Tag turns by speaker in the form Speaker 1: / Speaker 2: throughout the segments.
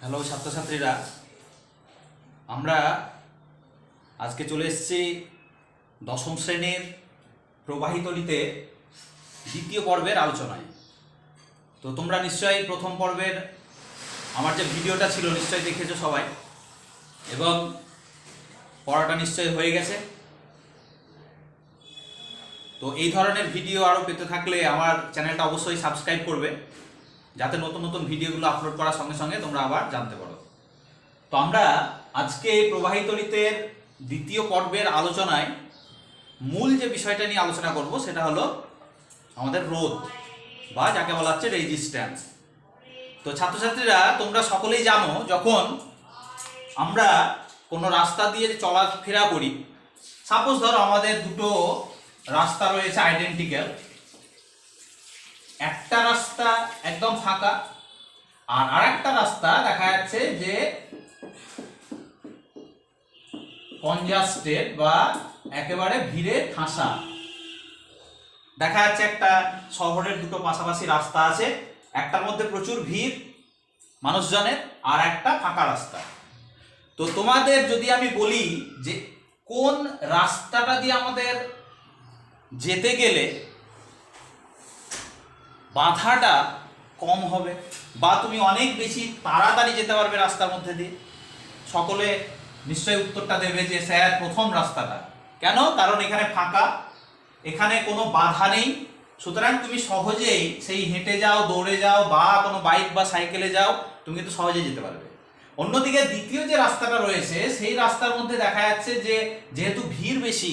Speaker 1: Hello ছাত্রছাত্রীরা, আমরা আজকে চলে এসেছি দশম শ্রেণীর প্রবাহিতলিতে দ্বিতীয় পর্বের আলোচনায়। তো তোমরা নিশ্চয়ই প্রথম পর্বের আমার যে ভিডিওটা ছিল নিশ্চয়ই দেখেছো সবাই, এবং পড়াটা নিশ্চয়ই হয়ে গেছে। তো এই ধরনের ভিডিও আরও পেতে থাকলে আমার চ্যানেলটা অবশ্যই সাবস্ক্রাইব করবে, যাতে নতুন নতুন ভিডিওগুলো আপলোড করার সঙ্গে সঙ্গে তোমরা আবার জানতে পারো। তো আমরা আজকে প্রবাহিতলিতের দ্বিতীয় পর্বের আলোচনায় মূল যে বিষয়টা নিয়ে আলোচনা করব সেটা হলো আমাদের রোধ, বা যাকে বলা হচ্ছে রেজিস্ট্যান্স। তো ছাত্রছাত্রীরা, তোমরা সকলেই জানো, যখন আমরা কোনো রাস্তা দিয়ে চলাফেরা করি, সাপোজ ধরো আমাদের দুটো রাস্তা রয়েছে আইডেন্টিক্যাল, একটা রাস্তা একদম ফাঁকা আর আরেকটা রাস্তা দেখা যাচ্ছে যে কনজাস্টেড বা একেবারে ভিড়ে ঠাসা। দেখা যাচ্ছে একটা শহরের দুটো পাশাপাশি রাস্তা আছে, একটার মধ্যে প্রচুর ভিড় মানুষজনের আর একটা ফাঁকা রাস্তা। তো তোমাদের যদি আমি বলি যে কোন রাস্তাটা দিয়ে আমাদের যেতে গেলে বাধাটা কম হবে বা তুমি অনেক বেশি তাড়াতাড়ি যেতে পারবে রাস্তার মধ্যে দিয়ে, সকলে নিশ্চয়ই উত্তরটা দেবে যে স্যার প্রথম রাস্তাটা। কেন? কারণ এখানে ফাঁকা, এখানে কোনো বাধা নেই, সুতরাং তুমি সহজেই সেই হেঁটে যাও, দৌড়ে যাও বা কোনো বাইক বা সাইকেলে যাও, তুমি কিন্তু সহজেই যেতে পারবে। অন্যদিকে দ্বিতীয় যে রাস্তাটা রয়েছে সেই রাস্তার মধ্যে দেখা যাচ্ছে যে যেহেতু ভিড় বেশি,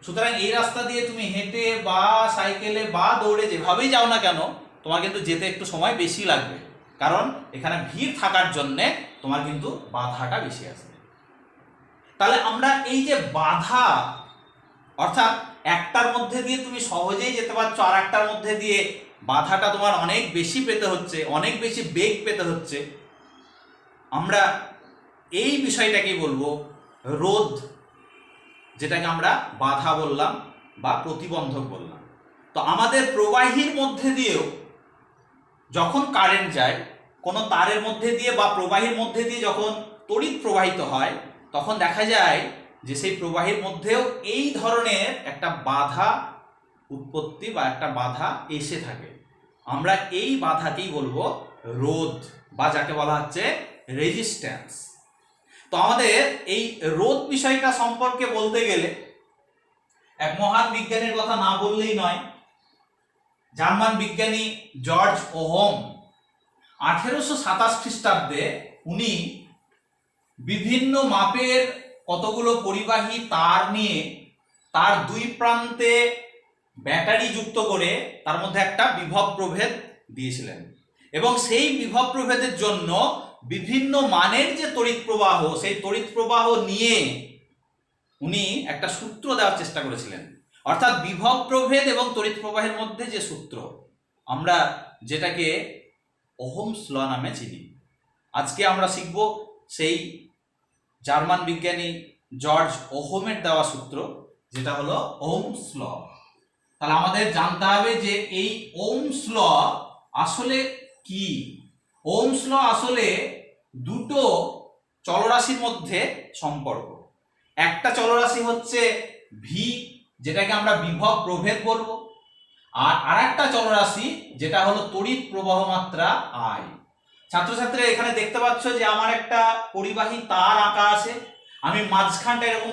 Speaker 1: সুতরাং এই রাস্তা দিয়ে তুমি হেঁটে বা সাইকেলে বা দৌড়ে যেভাবেই যাও না কেন, তোমার কিন্তু যেতে একটু সময় বেশি লাগবে, কারণ এখানে ভিড় থাকার জন্যে তোমার কিন্তু বাধাটা বেশি আসবে। তাহলে আমরা এই যে বাধা, অর্থাৎ একটার মধ্যে দিয়ে তুমি সহজেই যেতে পারছো আর একটার মধ্যে দিয়ে বাধাটা তোমার অনেক বেশি পেতে হচ্ছে, অনেক বেশি বেগ পেতে হচ্ছে, আমরা এই বিষয়টাকেই বলবো রোধ, যেটাকে আমরা বাধা বললাম বা প্রতিবন্ধক বললাম। তো আমাদের প্রবাহীর মধ্যে দিয়েও যখন কারেন্ট যায়, কোনো তারের মধ্যে দিয়ে বা প্রবাহীর মধ্যে দিয়ে যখন তড়িৎ প্রবাহিত হয়, তখন দেখা যায় যে সেই প্রবাহীর মধ্যেও এই ধরনের একটা বাধা উৎপত্তি বা একটা বাধা এসে থাকে। আমরা এই বাধাকেই বলবো রোধ, বা যাকে বলা হচ্ছে রেজিস্ট্যান্স। তো আমাদের এই রোধ বিষয়টা সম্পর্কে বলতে গেলে এক মহান বিজ্ঞানীর কথা না বললেই নয়। জার্মান বিজ্ঞানী জর্জ ওহম 1827 খ্রিস্টাব্দে উনি বিভিন্ন মাপের কতগুলো পরিবাহী তার নিয়ে তার দুই প্রান্তে ব্যাটারি যুক্ত করে তার মধ্যে একটা বিভব প্রভেদ দিয়েছিলেন, এবং সেই বিভব প্রভেদের জন্য বিভিন্ন মানের যে তড়িৎ প্রবাহ, সেই তড়িৎ প্রবাহ নিয়ে উনি একটা সূত্র দেওয়ার চেষ্টা করেছিলেন। অর্থাৎ বিভব প্রভেদ এবং তড়িৎ প্রবাহের মধ্যে যে সূত্র, আমরা যেটাকে ওহমস ল নামে চিনি, আজকে আমরা শিখব সেই জার্মান বিজ্ঞানী জর্জ ওহমের দেওয়া সূত্র, যেটা হলো ওহমস ল। তাহলে আমাদের জানতে হবে যে এই ওহমস ল আসলে কি। ওহমস ল আসলে দুটো চলরাশির মধ্যে সম্পর্ক। একটা চলরাশি হচ্ছে ভি, যেটাকে আমরা বিভব প্রভেদ বলবো, আর আরেকটা চলরাশি যেটা হলো তড়িৎ প্রবাহ মাত্রা আই। ছাত্রছাত্রীরা এখানে দেখতে পাচ্ছ যে আমার একটা পরিবাহী তার আঁকা আছে, আমি মাঝখানটা এরকম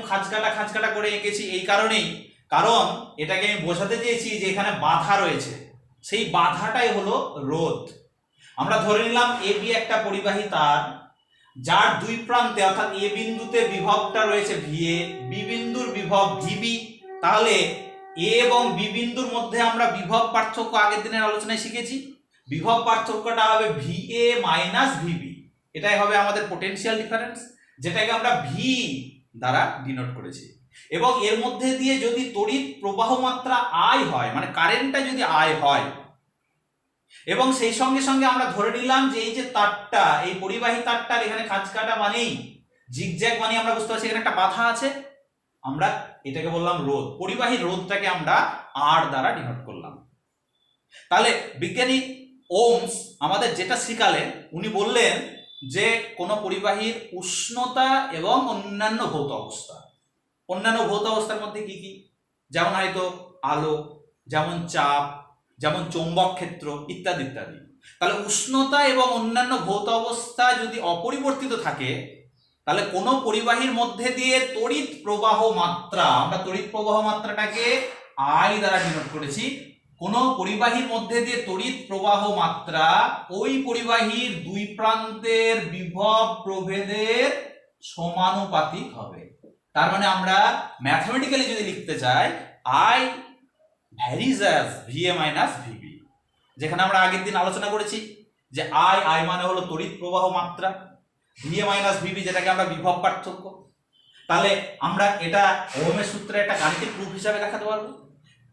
Speaker 1: খাঁজকাটা করে এঁকেছি এই কারণেই, কারণ এটাকে আমি বোঝাতে চেয়েছি যে এখানে বাধা রয়েছে, সেই বাধাটাই হলো রোধ। আমরা ধরে নিলাম এ বি একটা পরিবাহী তার, যার দুই প্রান্তে অর্থাৎ এ বিন্দুতে বিভবটা রয়েছে ভিএ, বি বিন্দুর বিভব ভিবি। তাহলে এ এবং বি বিন্দুর মধ্যে আমরা বিভব পার্থক্য আগের দিনের আলোচনায় শিখেছি, বিভব পার্থক্যটা হবে ভিএ মাইনাস ভিবি, এটাই হবে আমাদের পোটেনশিয়াল ডিফারেন্স, যেটাকে আমরা ভি দ্বারা ডিনোট করেছি। এবং এর মধ্যে দিয়ে যদি তড়িৎ প্রবাহ মাত্রা আই হয়, মানে কারেন্টটা যদি আই হয়, এবং সেই সঙ্গে সঙ্গে আমরা ধরে নিলাম যে এই যে তারটা, এই পরিবাহী তারটার এখানে খাঁজকাটা মানেই জিগজ্যাগ, মানে আমরা বুঝতে পারছি এখানে একটা বাধা আছে, আমরা এটাকে বললাম রোধ। পরিবাহী রোধটাকে আমরা আর দ্বারা ডিনোট করলাম। তাহলে বিজ্ঞানী ওহমস আমাদের যেটা শিখালেন, উনি বললেন যে কোনো পরিবাহীর উষ্ণতা এবং অন্যান্য ভৌত অবস্থা। অন্যান্য ভৌত অবস্থার মধ্যে কি কি? যেমন হয়তো আলো, যেমন চাপ, যেমন চৌম্বক ক্ষেত্র ইত্যাদি ইত্যাদি। তাহলে উষ্ণতা এবং অন্যান্য ভৌত অবস্থা যদি অপরিবর্তিত থাকে, তাহলে কোনো পরিবাহীর মধ্যে দিয়ে তড়িৎ প্রবাহ মাত্রা, আমরা তড়িৎ প্রবাহ মাত্রাটাকে আই দ্বারা ডিনোট করেছি, কোনো পরিবাহীর মধ্যে দিয়ে তড়িৎ প্রবাহ মাত্রা ওই পরিবাহীর দুই প্রান্তের বিভব প্রভেদের সমানুপাতিক হবে। তার মানে আমরা ম্যাথমেটিক্যালি যদি লিখতে চাই, I varies as VA minus VB, যেখানে আমরা আগের দিন আলোচনা করেছি যে আই মানে হলো তড়িৎ প্রবাহ মাত্রা, ভিএ মাইনাস ভিবি যেটাকে আমরা বিভব পার্থক্য। তাহলে আমরা এটা ওহমের সূত্রে একটা গাণিতিক প্রুফ হিসাবে দেখাতে পারবো।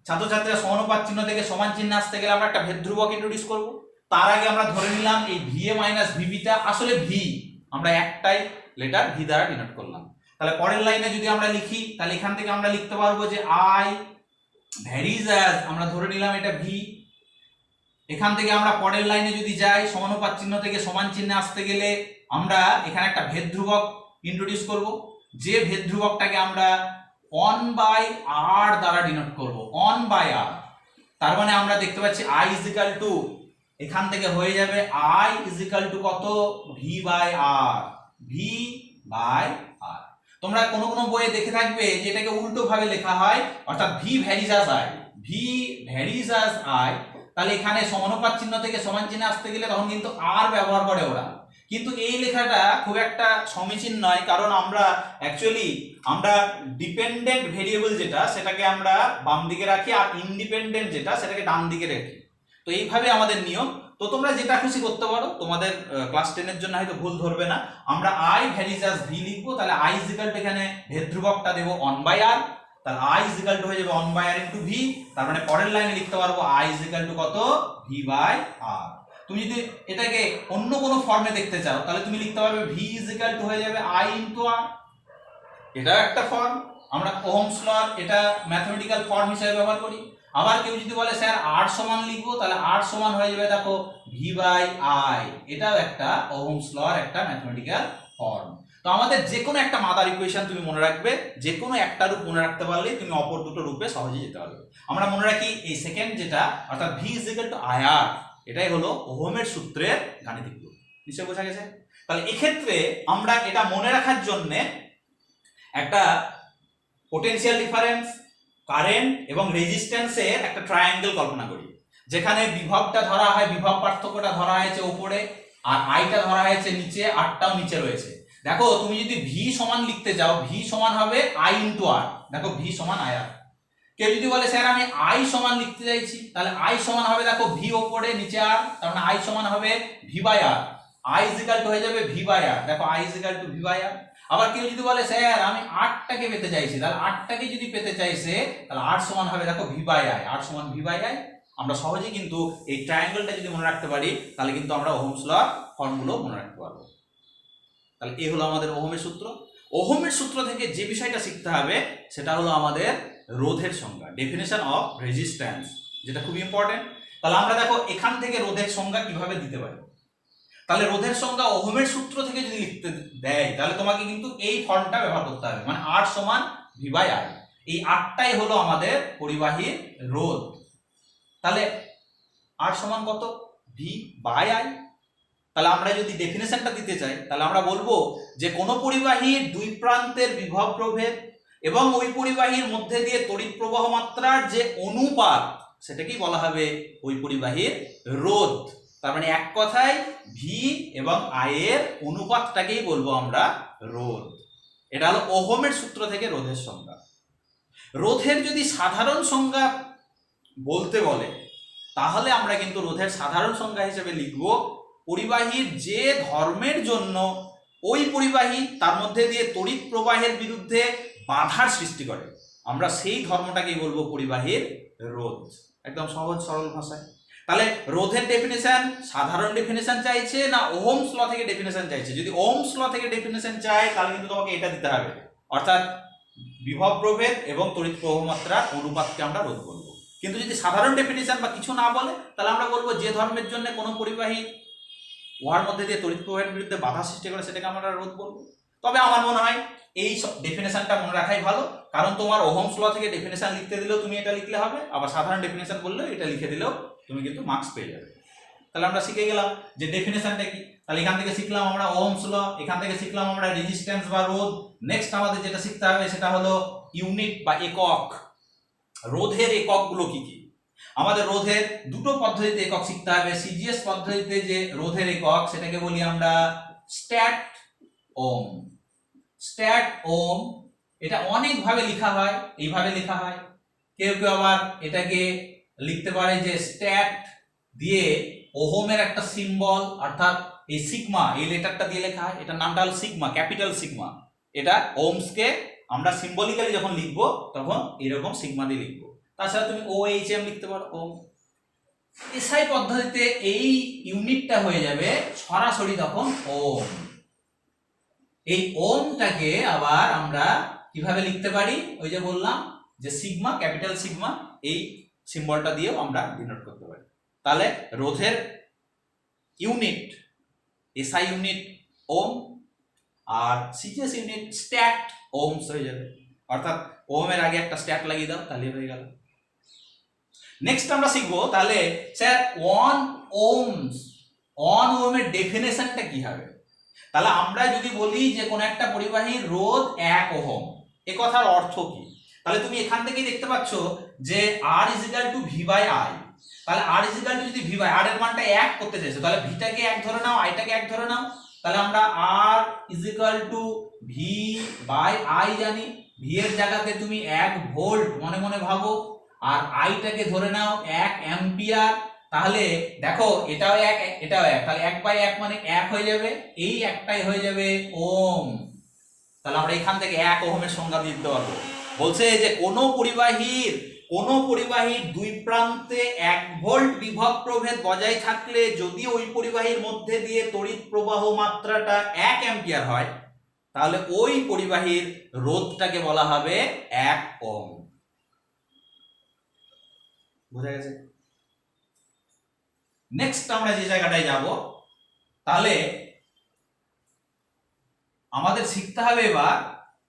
Speaker 1: ছাত্রছাত্রীরা সমানুপাত চিহ্ন থেকে সমান চিহ্ন আসতে গেলে আমরা একটা ভেদ ধ্রুবক ইন্ট্রোডিউস করবো। তার আগে আমরা ধরে নিলাম এই ভিএ মাইনাস ভিবিটা আসলে ভি, আমরা একটাই লেটার ভি দ্বারা ডিনোট করলাম। তাহলে পরের লাইনে যদি আমরা লিখি, তাহলে এখান থেকে আমরা লিখতে পারবো যে আই ভ্যারিজ অ্যাজ, আমরা ধরে নিলাম এটা ভি। এখান থেকে আমরা পরের লাইনে যদি যাই, সমানুপাত চিহ্ন থেকে সমান চিহ্নে আসতে গেলে আমরা এখানে একটা ভেদ ধ্রুবক ইন্ট্রোডিউস করব, যে ভেদ ধ্রুবকটাকে আমরা 1/r দ্বারা ডিনোট করব, 1/r। তার মানে আমরা দেখতে পাচ্ছি i ইজিক্যাল টু, এখান থেকে হয়ে যাবে i ইজিক্যাল টু কত, v/r, v/r। তোমরা কোন কোন বইয়ে দেখে থাকবে যে এটাকে উল্টো ভাবে লেখা হয়, অর্থাৎ v varies as i, v varies as i। তাহলে এখানে সমানুপাত চিহ্ন থেকে সমান চিহ্নে আসতে গেলে তখন কিন্তু r ব্যবহার করে ওরা, কিন্তু এই লেখাটা খুব একটা সমীচীন নয়, কারণ আমরা অ্যাকচুয়ালি আমরা ডিপেন্ডেন্ট ভেরিয়েবল যেটা সেটাকে আমরা বাম দিকে রাখি, আর ইন্ডিপেন্ডেন্ট যেটা সেটাকে ডান দিকে রাখি। তো এইভাবে আমাদের নিয়ম। তো তোমরা যেটা খুশি করতে পারো, তোমাদের ক্লাস 10 এর জন্য হয়তো ভুল ধরবে না। আমরা i ভ্যারিজ অ্যাজ v লিখবো, তাহলে i ইজিক্যাল টু এখানে ভেদ ধ্রুবকটা দেব 1/r, তাহলে i ইজিক্যাল টু হয়ে যাবে 1/r ইনটু v। তার মানে পরের লাইনে লিখতে পারবো i ইজিক্যাল টু কত, v/r। তুমি যদি এটাকে অন্য কোনো ফর্মে দেখতে চাও, তাহলে তুমি লিখতে পারবে v ইজিক্যাল টু হয়ে যাবে i ইনটু r। এটা একটা ফর্ম, আমরা ওহমস ল এটা ম্যাথমেটিক্যাল ফর্ম হিসেবে ব্যবহার করি। আবার কেউ যদি বলে স্যার r সমান লিখবো, তাহলে r সমান হয়ে যাবে দেখো v/i, এটাও একটা ওহমস ল একটা ম্যাথমেটিক্যাল ফর্ম। তো আমাদের যে কোনো একটা মাদার ইকুয়েশন তুমি মনে রাখবে, যে কোনো একটা রূপ মনে রাখতে পারলে তুমি অপর দুটো রূপে সহজেই যেতে পারবে। আমরা মনে রাখি এই সেকেন্ড যেটা, অর্থাৎ v ইজিক্যাল টু ir, এটাই হলো ওহমের সূত্রের গাণিতিক রূপ। নিশ্চয় বোঝা গেছে? তাহলে এক্ষেত্রে আমরা এটা মনে রাখার জন্য একটা পোটেনশিয়াল ডিফারেন্স, কারেন্ট এবং রেজিস্ট্যান্সের একটা ট্রায়াঙ্গেল কল্পনা করি, যেখানে বিভবটা ধরা হয়, বিভব পার্থক্যটা ধরা হয়েছে উপরে, আর আইটা ধরা হয়েছে নিচে, আরটাও নিচে রয়েছে। দেখো তুমি যদি ভি সমান লিখতে যাও, ভি সমান হবে আই ইন্টু আর। দেখো ভি সমান আই আর। কেউ যদি বলে স্যার আমি আই সমান লিখতে চাইছি, তাহলে আই সমান হবে দেখো ভি ওপরে নিচে আর, তার মানে আই সমান হবে V by R. I is equal to হয়ে যাবে ভি বাই আর। দেখো I is equal to V by R. আবার কেউ যদি বলে স্যার আমি আরটাকে পেতে চাইছি, তাহলে আরটাকে যদি পেতে চাইছে তাহলে আর সমান হবে দেখো ভি বাই আই, আর সমান ভি বাই আই। আমরা সহজেই কিন্তু এই ট্রায়াঙ্গেলটা যদি মনে রাখতে পারি, তাহলে কিন্তু আমরা ওহমস ল ফর্মুলো মনে রাখতে পারবো। তাহলে এই হলো আমাদের ওহমের সূত্র। ওহমের সূত্র থেকে যে বিষয়টা শিখতে হবে সেটা হলো আমাদের রোধের সংজ্ঞা, ডেফিনেশন অফ রেজিস্ট্যান্স, যেটা খুব ইম্পর্টেন্ট। তাহলে আমরা দেখো এখান থেকে রোধের সংজ্ঞা কিভাবে দিতে পারি। তাহলে রোধের সংজ্ঞা ওহমের সূত্র থেকে যদি লিখতে দেয়, তাহলে তোমাকে কিন্তু এই ফর্মটা ব্যবহার করতে হবে, মানে আর সমান ভি বাই আই। এই আরটাই হলো আমাদের পরিবাহীর রোধ। তাহলে আর সমান কত, ভি বাই আই। তাহলে আমরা যদি ডেফিনেশনটা দিতে চাই, তাহলে আমরা বলবো যে কোনো পরিবাহীর দুই প্রান্তের বিভব প্রভেদ এবং ওই পরিবাহীর মধ্যে দিয়ে তড়িৎ প্রবাহ মাত্রার যে অনুপাত, সেটাকেই বলা হবে ওই পরিবাহীর রোধ। তার মানে এক কথায় ভি এবং আই এর অনুপাতটাকেই বলবো আমরা রোধ। এটা হলো ওহমের সূত্র থেকে রোধের সংজ্ঞা। রোধের যদি সাধারণ সংজ্ঞা বলতে বলে, তাহলে আমরা কিন্তু রোধের সাধারণ সংজ্ঞা হিসেবে লিখব পরিবাহীর যে ধর্মের জন্য ওই পরিবাহী তার মধ্যে দিয়ে তড়িৎ প্রবাহের বিরুদ্ধে বাধার সৃষ্টি করে, আমরা সেই ধর্মটাকেই বলবো পরিবাহীর রোধ। একদম সহজ সরল ভাষায়। তাহলে রোধের ডেফিনেশন সাধারণ ডেফিনেশন চাইছে না ওহমস ল থেকে ডেফিনেশন চাইছে? যদি ওহমস ল থেকে ডেফিনেশন চায়, তাহলে কিন্তু তোমাকে এটা দিতে হবে, অর্থাৎ বিভব প্রভেদ এবং তড়িৎ প্রবাহ মাত্রার অনুপাতকে আমরা রোধ বলবো। কিন্তু যদি সাধারণ ডেফিনেশন বা কিছু না বলে, তাহলে আমরা বলবো যে ধর্মের জন্য কোনো পরিবাহী উহার মধ্যে দিয়ে তড়িৎ প্রবাহের বিরুদ্ধে বাধা সৃষ্টি করে সেটাকে আমরা রোধ বলবো। তবে আমার মনে হয় এই ডেফিনেশনটা মনে রাখাই ভালো, কারণ তোমার ওহমস ল থেকে ডেফিনেশন লিখতে দিলেও তুমি এটা লিখলে হবে, আবার সাধারণ ডেফিনেশন বললেও এটা লিখে দিলেও তুমি কিন্তু মার্কস পেয়ে যাবে। তাহলে আমরা শিখে গেলাম যে ডেফিনেশনটা কি। তাহলে এখান থেকে শিখলাম আমরা ওহমস ল, এখান থেকে শিখলাম আমরা রেজিস্ট্যান্স বা রোধ। নেক্সট আমাদের যেটা শিখতে হবে সেটা হলো ইউনিট বা একক। রোধের এককগুলো কি কি? আমাদের রোধের দুটো পদ্ধতিতে একক শিখতে হবে। সিজিএস পদ্ধতিতে যে রোধের একক সেটাকে বলি আমরা স্ট্যাট ওম। স্ট্যাট ওম এটা অনেকভাবে লেখা হয়, এইভাবে লেখা হয়। কেউ কেউ আবার এটাকে লিখতে পারে যে স্ট্যাট দিয়ে ওহমের একটা সিম্বল, অর্থাৎ এই সিগমা এই লেটারটা দিয়ে লেখা হয়, এটার নামটা হলো সিগমা, ক্যাপিটাল সিগমা। এটা ওহমসকে আমরা সিম্বলিক্যালি যখন লিখবো তখন এরকম সিগমা দিয়ে লিখবো। তাছাড়া তুমি OHM লিখতে পারো, ওম। এসআই পদ্ধতিতে এই ইউনিটটা হয়ে যাবে সরাসরি তখন ওম। এই ওমটাকে আবার আমরা কিভাবে লিখতে পারি? ওই যে বললাম যে সিগমা, ক্যাপিটাল সিগমা, এই সিম্বলটা দিয়েও আমরা ডিনোট করতে পারি। তাহলে রোধের ইউনিট এসআই ইউনিট ওম, আর সিজিএস ইউনিট স্ট্যাট ওমস হয়ে যাবে। অর্থাৎ ওমের আগে একটা স্ট্যাট লাগিয়ে দাও, তাহলে হয়ে গেল। নেক্সট আমরা শিখবো তাহলে স্যার 1 ওহমের ডেফিনেশনটা কি হবে। তাহলে আমরা যদি বলি যে কোন একটা পরিবাহীর রোধ 1 ওহম, এ কথার অর্থ কি? তাহলে তুমি এখান থেকেই দেখতে পাচ্ছ যে R = V/I। তাহলে R = যদি V/I, R এর মানটা 1 করতে চাইছো, তাহলে ভিটাকে 1 ধরে নাও, আইটাকে 1 ধরে নাও। তাহলে আমরা R = V/I জানি। ভি এর জায়গাতে তুমি 1 ভোল্ট মনে মনে ভাবো, আর আইটাকে ধরে নাও 1 অ্যাম্পিয়ার। তাহলে দেখো এটাও 1 এটাও 1, তাহলে 1/1 মানে 1 হয়ে যাবে, এই একটাই হয়ে যাবে ওম। তাহলে আমরা এখান থেকে 1 ওহমের সংজ্ঞা দিতে পারবো। বলছে যে কোনো পরিবাহীর দুই প্রান্তে 1 ভোল্ট বিভব প্রভেদ বজায় থাকলে যদি ওই পরিবাহীর মধ্যে দিয়ে তড়িৎ প্রবাহ মাত্রাটা 1 অ্যাম্পিয়ার হয়, তাহলে ওই পরিবাহীর রোধটাকে বলা হবে 1 ওহম। বুঝা গেছে? নেক্সট আমরা যে জায়গাটায় যাব, তাহলে আমাদের শিখতে হবে এবার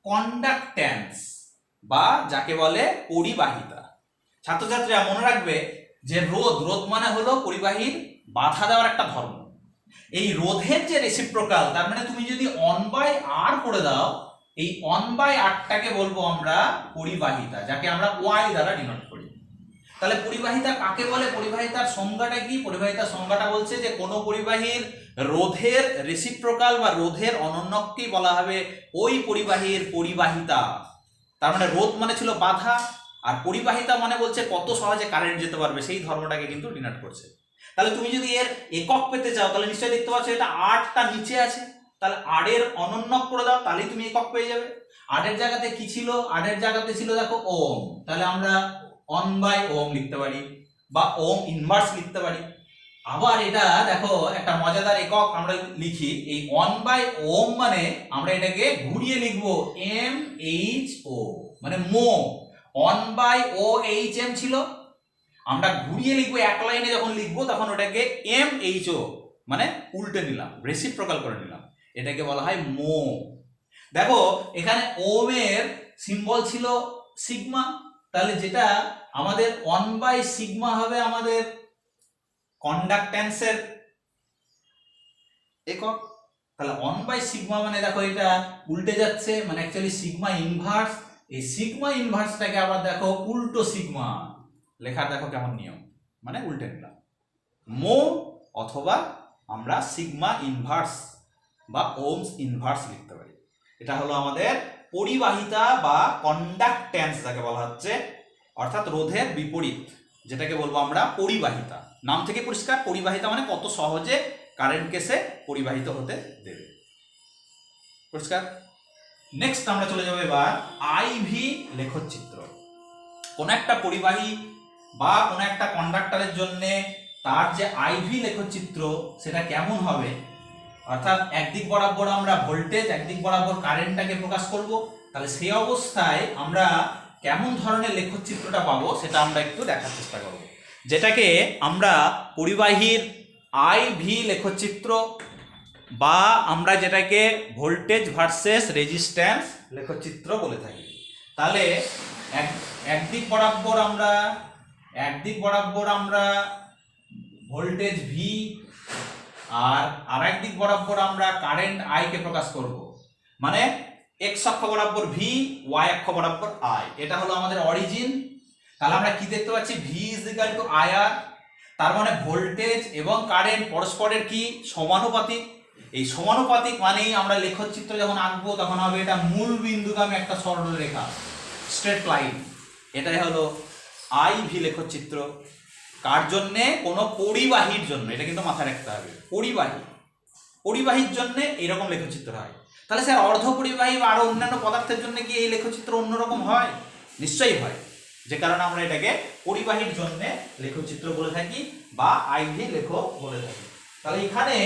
Speaker 1: কন্ডাক্ট্যান্স বা যাকে বলে পরিবাহিতা। ছাত্রছাত্রীরা মনে রাখবে যে রোধ মানে হলো পরিবাহীর বাধা দেওয়ার একটা ধর্ম। এই রোধের যে রেসিপ্রোকাল, তার মানে তুমি যদি 1/R করে দাও, এই 1/R-টাকে বলবো আমরা পরিবাহিতা, যাকে আমরা Y দ্বারা ডিনোট করি। তাহলে পরিবাহিতা কাকে বলে? পরিবাহিতার সংজ্ঞাটা কি? পরিবাহিতার সংজ্ঞাটা বলছে যে কোনো পরিবাহীর রোধের রেসিপ্রোকাল বা রোধের অনন্যককেই বলা হবে ওই পরিবাহীর পরিবাহিতা। তার মানে রোধ মানে ছিল বাধা, আর পরিবাহিতা মানে বলছে কত সহজে কারেন্ট যেতে পারবে, সেই ধর্মটাকে কিন্তু ডিনোট করছে। তাহলে তুমি যদি এর একক পেতে চাও, তাহলে নিশ্চয়ই দেখতে পাচ্ছ এটা R-টা নিচে আছে, তাহলে R এর অনন্যক করে দাও, তাহলেই তুমি একক পেয়ে যাবে। R এর জায়গাতে কি ছিল? R এর জায়গাতে ছিল দেখো ওম, তাহলে আমরা 1/ওহম লিখতে পারি বা ওহম ইনভার্স লিখতে পারি। আবার এটা দেখো একটা মজাদার একক আমরা লিখি, এই 1/ওহম মানে আমরা এটাকে ঘুরিয়ে লিখবো MHO, মানে মো। 1/OHM ছিল, আমরা ঘুরিয়ে লিখবো, এক লাইনে যখন লিখবো তখন ওটাকে MHO মানে উল্টে নিলাম, রেসিপ্রোকাল করে নিলাম, এটাকে বলা হয় মো। দেখো এখানে ওহমের সিম্বল ছিল সিগমা, তাহলে যেটা আমাদের 1/সিগমা হবে আমাদের কন্ডাক্ট্যান্সের একক। তাহলে 1/সিগমা মানে দেখো এটা উল্টে যাচ্ছে, মানে অ্যাকচুয়ালি সিগমা ইনভার্স। এই সিগমা ইনভার্সটাকে আবার দেখো উল্টো সিগমা লেখার দেখো কেমন নিয়ম, মানে উল্টে নিলাম মো, অথবা আমরা সিগমা ইনভার্স বা ওহমস ইনভার্স লিখতে পারি। এটা হলো আমাদের পরিবাহিতা বা কন্ডাক্ট্যান্স যাকে বলা হচ্ছে, অর্থাৎ রোধের বিপরীত, যেটাকে বলবো আমরা পরিবাহিতা। নাম থেকে পরিষ্কার, পরিবাহিতা মানে কত সহজে কারেন্টকে সে পরিবাহিত হতে দেবে। পরিষ্কার? নেক্সট আমরা চলে যাবো এবার আইভি লেখচিত্র। কোন একটা পরিবাহী বা কোন একটা কন্ডাক্টরের জন্য তার যে আইভি লেখচিত্র সেটা কেমন হবে, অর্থাৎ একদিক বরাবর আমরা ভোল্টেজ, একদিক বরাবর কারেন্টটাকে প্রকাশ করব, তাহলে সেই অবস্থায় আমরা কেমন ধরনের লেখচিত্রটা পাবো সেটা আমরা একটু দেখার চেষ্টা করব। যেটাকে আমরা পরিবাহীর আইভি লেখচিত্র বা আমরা যেটাকে ভোল্টেজ ভার্সেস রেজিস্ট্যান্স লেখচিত্র বলে থাকি। তাহলে একদিক বরাবর আমরা ভোল্টেজ ভি আর আরেক দিক বরাবর আমরা কারেন্ট আই কে প্রকাশ করব। মানে এক্স অক্ষ বরাবর ভি, ওয়াই অক্ষ বরাবর আই। এটা হলো আমাদের অরিজিন। তাহলে আমরা কি দেখতে পাচ্ছি, V is equal to I R. তার মানে ভোল্টেজ এবং কারেন্ট পরস্পরের কি সমানুপাতিক। এই সমানুপাতিক মানেই আমরা লেখচিত্র যখন আঁকবো তখন হবে এটা মূল বিন্দুগামী একটা সরলরেখা, স্ট্রেট লাইন। এটাই হলো আইভি লেখচিত্র। কার জন্যে? কোনো পরিবাহীর জন্য। এটা কিন্তু মাথায় রাখতে হবে, পরিবাহীর জন্য এরকম লেখচিত্র হয়। তাহলে স্যার অর্ধ পরিবাহী বা আরো অন্যান্য পদার্থের জন্য কি এই লেখচিত্র অন্যরকম হয়? নিশ্চয়ই হয়, যে কারণে আমরা এটাকে পরিবাহীর জন্য লেখচিত্র বলে থাকি বা আইভি লেখ বলে থাকি। তাহলে এখানে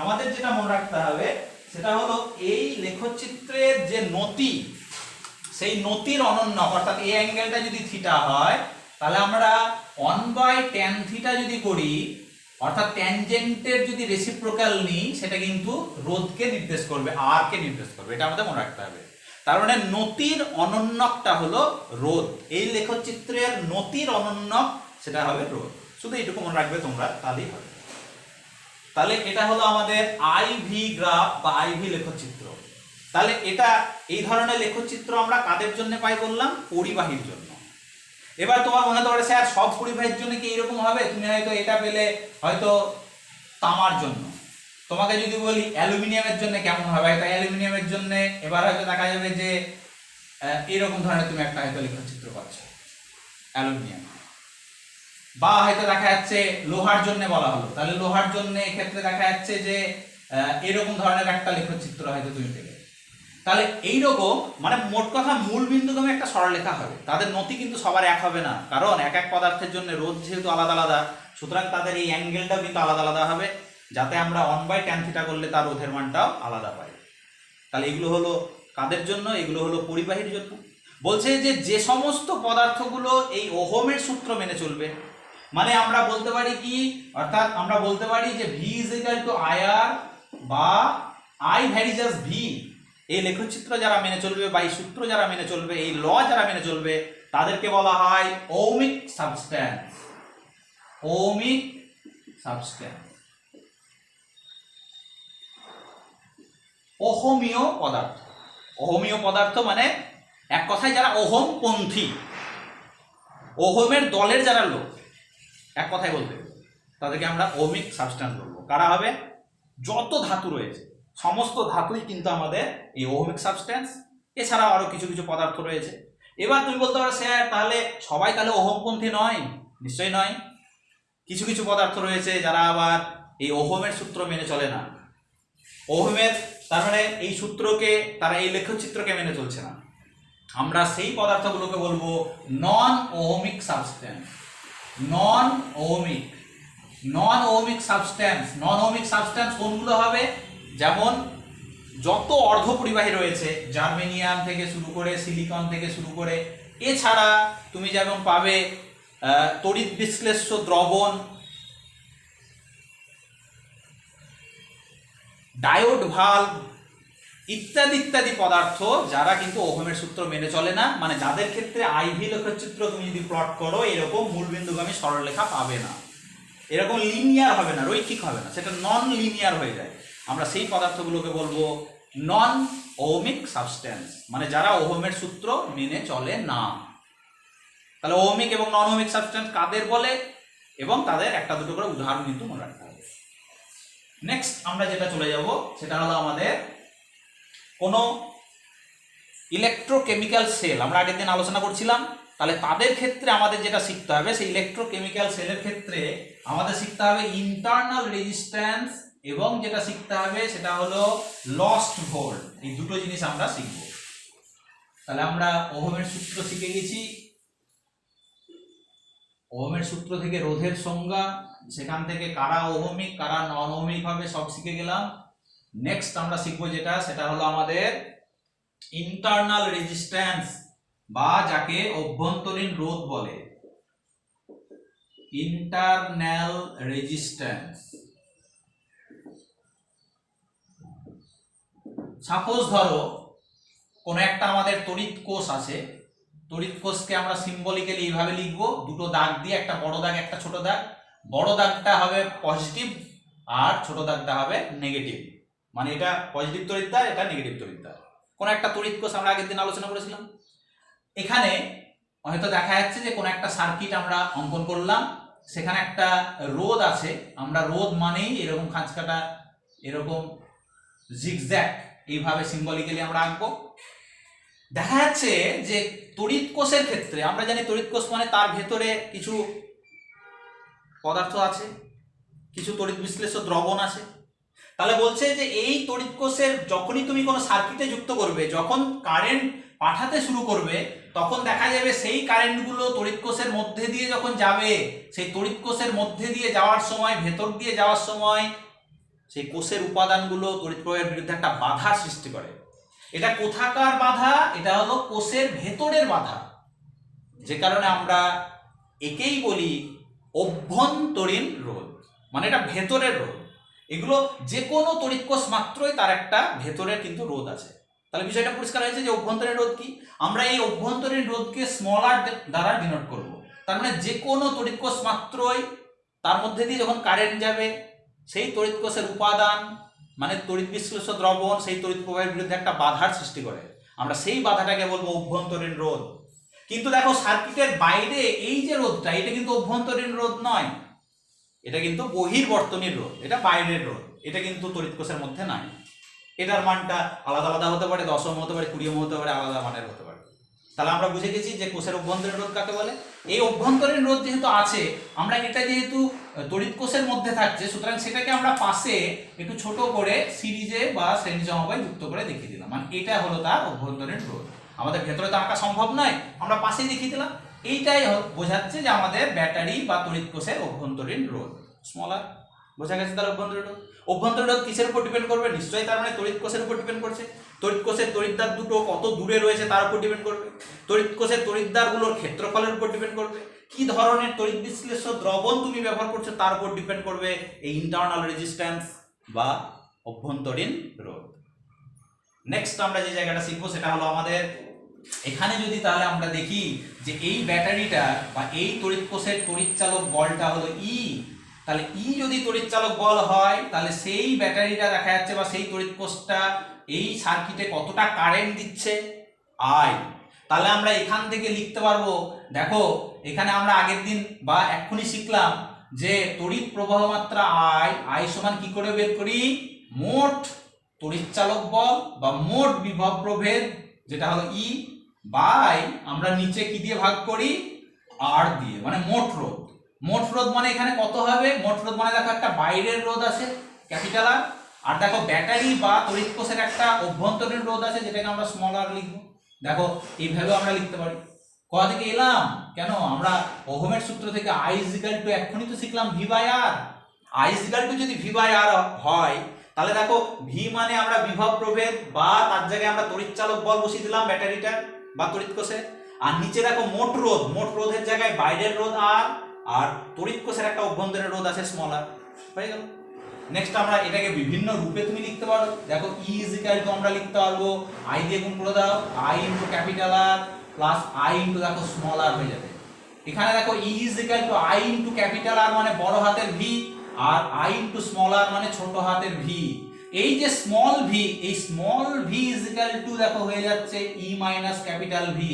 Speaker 1: আমাদের যেটা মনে রাখতে হবে সেটা হলো এই লেখচিত্রের যে নতি, সেই নতির অনন্যক, অর্থাৎ এই অ্যাঙ্গেলটা যদি থিটা হয় তাহলে আমরা 1/tan থিটা যদি করি, অর্থাৎ ট্যানজেন্টের যদি রেসিপ্রোকাল নিই, সেটা কিন্তু রোধকে নির্দেশ করবে, আর কে নির্দেশ করবে। এটা আমাদের মনে রাখতে হবে। তার মানে নতির অনন্যকটা হলো রোধ। এই লেখচিত্রের নতির অনন্যক সেটা হবে রোধ। শুধু এইটুকু মনে রাখবে তোমরা, তাহলেই হবে। তাহলে এটা হলো আমাদের আইভি গ্রাফ বা আইভি লেখচিত্র। তাহলে এটা এই ধরনের লেখচিত্র আমরা কাদের জন্য পাই বললাম? পরিবাহীর জন্য। এবার তোমার মনে হতে পারে স্যার সব পরিবাহীর জন্য কি এরকম হবে? তুমি হয়তো এটা পেলে হয়তো তামার জন্য। তোমাকে যদি বলি অ্যালুমিনিয়ামের জন্য কেমন হবে, হয়তো অ্যালুমিনিয়ামের জন্য এবার হয়তো দেখা যাবে যে এরকম ধরনের তুমি একটা হয়তো লেখচিত্র পাচ্ছ অ্যালুমিনিয়াম। বা হয়তো দেখা যাচ্ছে লোহার জন্য বলা হলো, তাহলে লোহার জন্য এক্ষেত্রে দেখা যাচ্ছে যে এরকম ধরনের একটা লেখচিত্র হয়তো তুমি পেলে। তাহলে এইরকম মানে মোট কথা মূল বিন্দুগামী একটা সরলরেখা হবে। তাদের নতি কিন্তু সবার এক হবে না, কারণ এক এক পদার্থের জন্য রোধ যেহেতু আলাদা আলাদা, সুতরাং তাদের এই অ্যাঙ্গেলটাও কিন্তু আলাদা আলাদা হবে, যাতে আমরা 1/tan থিটা করলে তার রোধের মানটাও আলাদা পাই। তাহলে এগুলো হলো কাদের জন্য? এগুলো হলো পরিবাহীর জন্য। বলছে যে যে সমস্ত পদার্থগুলো এই ওহমের সূত্র মেনে চলবে, মানে আমরা বলতে পারি কি, অর্থাৎ আমরা বলতে পারি যে V is equal to I R বা আই ভ্যারিজাস ভি। এই লেখচিত্র যারা মেনে চলবে বা এই সূত্র যারা মেনে চলবে, এই ল যারা মেনে চলবে, তাদেরকে বলা হয় ওহমিক সাবস্ট্যান্স। ওহমিক সাবস্ট্যান্স, ওহমীয় পদার্থ। ওহমীয় পদার্থ মানে এক কথায় যারা ওহমপন্থী, ওহমের দলের যারা লোক, এক কথায় বলতে তাদেরকে আমরা ওহমিক সাবস্ট্যান্স বলবো। কারা হবে? যত ধাতু রয়েছে সমস্ত ধাতুই কিন্তু আমাদের এই ওহমিক সাবস্ট্যান্স। এছাড়াও আরো কিছু কিছু পদার্থ রয়েছে। এবার তুমি বলতে পারো স্যার তাহলে সবাই তাহলে ওহমপন্থী নয়? নিশ্চয়ই নয়। কিছু কিছু পদার্থ রয়েছে যারা আবার এই ওহমের সূত্র মেনে চলে না। ওহমের তার মানে এই সূত্রকে, তারা এই লেখচিত্রকে মেনে চলছে না। আমরা সেই পদার্থগুলোকে বলবো non ohmic substance. Non ohmic substance. Non ohmic substance কোনগুলো হবে? যেমন যত অর্ধপরিবাহী রয়েছে, জার্মেনিয়াম থেকে শুরু করে, সিলিকন থেকে শুরু করে, এছাড়া তুমি যেমন পাবে তড়িৎ বিশ্লেষ্য দ্রবণ, ডায়োড ভাল্ব ইত্যাদি ইত্যাদি পদার্থ যারা কিন্তু ওহমের সূত্র মেনে চলে না, মানে যাদের ক্ষেত্রে আইভি লেখচিত্র তুমি যদি প্লট করো এরকম মূলবিন্দুগামী সরলরেখা পাবে না, এরকম লিনিয়ার হবে না, রৈখিক হবে না, সেটা নন লিনিয়ার হয়ে যায়। আমরা সেই পদার্থগুলোকে বলবো নন ওহমিক সাবস্ট্যান্স, মানে যারা ওহমের সূত্র মেনে চলে না। তাহলে ওহমিক এবং নন ওহমিক সাবস্ট্যান্স কাদের বলে এবং তাদের একটা দুটো করে উদাহরণ কিন্তু মনে রাখতে হবে। নেক্সট আমরা যেটা চলে যাব সেটা হলো আমাদের কোনো ইলেকট্রোকেমিক্যাল সেল। আমরা আগের দিন আলোচনা করছিলাম, তাহলে তাদের ক্ষেত্রে আমাদের যেটা শিখতে হবে, সেই ইলেকট্রোকেমিক্যাল সেলের ক্ষেত্রে আমাদের শিখতে হবে ইন্টারনাল রেজিস্ট্যান্স এবং যেটা শিখতে হবে সেটা হলো লস্ট ভোল্ট। এই দুটো জিনিস আমরা শিখব। তাহলে আমরা ওহমের সূত্র শিখে গেছি, ওহমের সূত্র থেকে রোধের সংজ্ঞা, সেখান থেকে কারা ওহমিক কারা নন ওহমিক হবে সব শিখে গেলাম। নেক্সট আমরা শিখবো যেটা, সেটা হলো আমাদের ইন্টারনাল রেজিস্ট্যান্স বা যাকে অভ্যন্তরীণ রোধ বলে। ইন্টারনাল রেজিস্ট্যান্স সাপোজ ধরো কোনো একটা আমাদের তড়িৎ কোষ আছে, তড়িৎ কোষকে আমরা সিম্বলিক্যালি এইভাবে লিখবো, দুটো দাগ দিয়ে, একটা বড় দাগ একটা ছোট দাগ। বড় দাগটা হবে পজিটিভ আর ছোট দাগটা হবে নেগেটিভ, মানে এটা পজিটিভ তড়িৎদ্বার, এটা নেগেটিভ তড়িৎদ্বার। কোন একটা তড়িৎ কোষ আমরা আগের দিন আলোচনা করেছিলাম। এখানে হয়তো দেখা যাচ্ছে যে কোন একটা সার্কিট আমরা অঙ্কন করলাম, সেখানে একটা রোধ আছে, আমরা রোধ মানেই এরকম খাঁজকাটা, এরকম জিগজ্যাগ এইভাবে সিম্বলিক্যালি আমরা আঁকবো। দেখা যাচ্ছে যে তড়িৎ কোষের ক্ষেত্রে আমরা জানি তড়িৎ কোষ মানে তার ভেতরে কিছু পদার্থ আছে, কিছু তড়িৎ বিশ্লেষ্য দ্রবণ আছে। তাহলে বলছে যে এই তড়িৎ কোষের যখনই তুমি কোনো সার্কিটে যুক্ত করবে, যখন কারেন্ট পাঠাতে শুরু করবে, তখন দেখা যাবে সেই কারেন্টগুলো তড়িৎ কোষের মধ্যে দিয়ে যখন যাবে, সেই তড়িৎ কোষের মধ্যে দিয়ে যাওয়ার সময়, ভেতর দিয়ে যাওয়ার সময় সেই কোষের উপাদানগুলো তড়িৎ প্রবাহের বিরুদ্ধে একটা বাধার সৃষ্টি করে। এটা কোথাকার বাধা? এটা হলো কোষের ভেতরের বাধা, যে কারণে আমরা একেই বলি অভ্যন্তরীণ রোধ, মানে এটা ভেতরের রোধ। এগুলো যে কোনো তড়িৎ কোষ মাত্রই তার একটা ভেতরের কিন্তু রোধ আছে। তাহলে বিষয়টা পরিষ্কার হয়েছে যে অভ্যন্তরীণ রোধ কি। আমরা এই অভ্যন্তরীণ রোধকে স্মল আর দ্বারা ডিনোট করব। তার মানে যে কোনো তড়িৎ কোষ মাত্রই তার মধ্যে দিয়ে যখন কারেন্ট যাবে, সেই তড়িৎ কোষের উপাদান মানে তড়িৎ বিশ্লেষ্য দ্রবণ সেই তড়িৎ প্রবাহের বিরুদ্ধে একটা বাধার সৃষ্টি করে, আমরা সেই বাধাটাকে বলবো অভ্যন্তরীণ রোধ। কিন্তু দেখো সার্কিটের বাইরে এই যে রোধটা, এটা কিন্তু অভ্যন্তরীণ রোধ নয়, এটা কিন্তু বহির্বর্তনীর রোধ, এটা বাইরের রোধ, এটা কিন্তু তড়িৎ কোষের মধ্যে নাই। এটার মানটা আলাদা আলাদা হতে পারে, 10 ওহম হতে পারে, 20 ওহম হতে পারে, আলাদা মানের হতে পারে। তাহলে আমরা বুঝে গেছি যে কোষের অভ্যন্তরীণ রোধ কাকে বলে। এই অভ্যন্তরীণ রোধ যেহেতু আছে, আমরা এটা যেহেতু তড়িৎ কোষের মধ্যে থাকছে, সুতরাং সেটাকে আমরা পাশে একটু ছোট করে সিরিজে বা শ্রেণী সমবায় যুক্ত করে দেখিয়ে দিলাম, মানে এটা হলো তার অভ্যন্তরীণ রোধ। আমাদের ভেতরে তো আঁকা সম্ভব নয়, আমরা পাশেই দেখিয়ে দিলাম। এইটাই বোঝাচ্ছে যে আমাদের ব্যাটারি বা তড়িৎ কোষের অভ্যন্তরীণ রোধ স্মলার। বোঝা গেছে তার অভ্যন্তরীণ রোধ। অভ্যন্তরীণ রোধ কিসের উপর ডিপেন্ড করবে? নিশ্চয়ই তার মানে তড়িৎ কোষের উপর ডিপেন্ড করছে। তড়িৎ কোষের তড়িৎদ্বার দুটো কত দূরে রয়েছে তার উপর ডিপেন্ড করবে। তড়িৎ কোষের তড়িৎদ্বারগুলোর ক্ষেত্রফলের উপর ডিপেন্ড করবে। কি ধরনের তড়িৎ বিশ্লেষ্য দ্রবণ তুমি ব্যবহার করছো তার উপর ডিপেন্ড করবে এই ইন্টারনাল রেজিস্ট্যান্স বা অভ্যন্তরীণ রোধ। নেক্সট আমরা যে জায়গাটা শিখবো সেটা হলো আমাদের এখানে যদি তাহলে আমরা দেখি যে এই ব্যাটারিটা বা এই তড়িৎ কোষের তড়িৎচালক বলটা হলো ই, তাহলে ই যদি তড়িৎচালক বল হয়, তাহলে সেই ব্যাটারিটা দেখা যাচ্ছে বা সেই তড়িৎ কোষটা এই সার্কিটে কতটা কারেন্ট দিচ্ছে, আই। তাহলে আমরা এখান থেকে লিখতে পারবো, দেখো এখানে আমরা আগের দিন বা এক্ষুনি শিখলাম যে তড়িৎ প্রবাহ মাত্রা আই, আই সমান কি করে বের করি? মোট তড়িৎচালক বল বা মোট বিভব প্রভেদ যেটা হলো ই বাই আমরা নিচে কি দিয়ে ভাগ করি? আর দিয়ে, মানে মোট রোধ। মোট রোধ মানে এখানে কত হবে? মোট রোধ মানে দেখো একটা বাইরের রোধ আছে ক্যাপিটাল আর, আর দেখো ব্যাটারি বা তড়িৎ কোষের একটা অভ্যন্তরীণ রোধ আছে যেটাকে আমরা স্মল আর লিখবো। দেখো এইভাবে আমরা লিখতে পারি। কোথা থেকে এলাম? কেন আমরা ওহমের সূত্র থেকে আই ইজ ইকুয়াল টু এক্ষুনি তো শিখলাম V by R. I is equal to যদি ভি বাই আর হয়, তাহলে দেখো ভি মানে আমরা বিভব প্রভেদ বা তার জায়গায় আমরা তড়িৎচালক বল বসিয়ে দিলাম ব্যাটারিটার বা তড়িৎ কোষে, আর নিচে দেখো মোট রোধ, মোট রোধের জায়গায় বাইরের রোধ আর, আর তড়িৎ কোষের একটা অভ্যন্তরীণ রোধ আছে স্মল আর, হয়ে গেল। নেক্সট আমরা এটাকে বিভিন্ন রূপে তুমি লিখতে পারো। দেখো ই ইজ ইকুয়াল টু আমরা লিখতে পারবো আই দিয়ে গুণ করে দাও, I into capital R plus I into দেখো স্মল আর হয়ে যাবে। এখানে দেখো E is equal to I into capital R মানে বড় হাতের ভি, আর আই ইনটু স্মল আর মানে ছোট হাতের ভি। এই যে স্মল ভি, এই small V is equal to দেখো হয়ে যাচ্ছে ই মাইনাস ক্যাপিটাল ভি।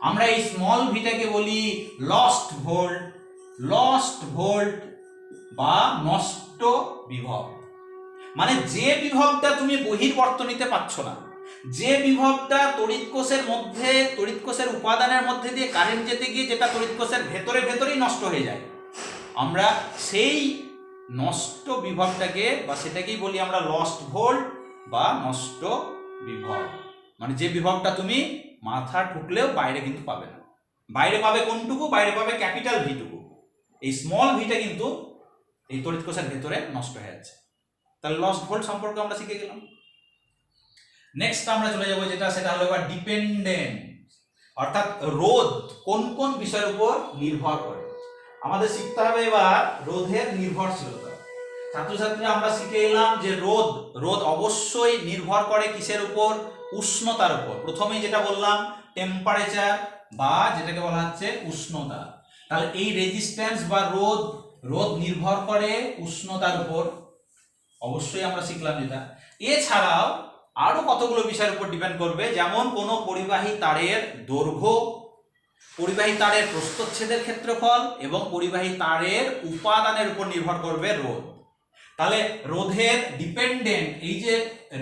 Speaker 1: আমরা এই স্মল ভিটাকে বলি লস্ট ভোল্ট, লস্ট ভোল্ট বা নষ্ট বিভব। মানে যে বিভবটা তুমি বহির্বর্তনীতে পাচ্ছ না, যে বিভবটা তড়িৎ কোষের মধ্যে, তড়িৎ কোষের উপাদানের মধ্যে দিয়ে কারেন্ট যেতে গিয়ে যেটা তড়িৎ কোষের ভেতরেই নষ্ট হয়ে যায়, আমরা সেই নষ্ট বিভবটাকে বা সেটাকেই বলি আমরা লস্ট ভোল্ট বা নষ্ট বিভব। মানে যে বিভবটা তুমি মাথা ঠুকলেও বাইরে কিন্তু পাবে না। বাইরে পাবে কোনটুকু? বাইরে পাবে ক্যাপিটাল ভিটুকু। এই স্মল ভিটা কিন্তু এই তড়িৎ কোষের ভেতরে নষ্ট হয়ে যাচ্ছে। তাহলে লস্ট ভোল্ট সম্পর্কে আমরা শিখে গেলাম। নেক্সট আমরা চলে যাবো যেটা, সেটা হলো এবার ডিপেন্ডেন্ট, অর্থাৎ রোধ কোন কোন বিষয়ের উপর নির্ভর করে। আমাদের শিখতে হবে এবার রোধের নির্ভরশীলতা। ছাত্রছাত্রীরা আমরা শিখে এলাম যে রোদ রোদ অবশ্যই নির্ভর করে কিসের উপর? উষ্ণতার উপর। প্রথমেই যেটা বললাম টেম্পারেচার বা যেটাকে বলা হচ্ছে উষ্ণতা। তাহলে এই রেজিস্ট্যান্স বা রোদ রোদ নির্ভর করে উষ্ণতার উপর, অবশ্যই আমরা শিখলাম যেটা। এছাড়াও আরো কতগুলো বিষয়ের উপর ডিপেন্ড করবে, যেমন কোনো পরিবাহী তারের দৈর্ঘ্য, পরিবাহী তারের প্রস্থচ্ছেদের ক্ষেত্রফল এবং পরিবাহী তারের উপাদানের উপর নির্ভর করবে রোধ। তাহলে রোধের ডিপেন্ডেন্ট এই যে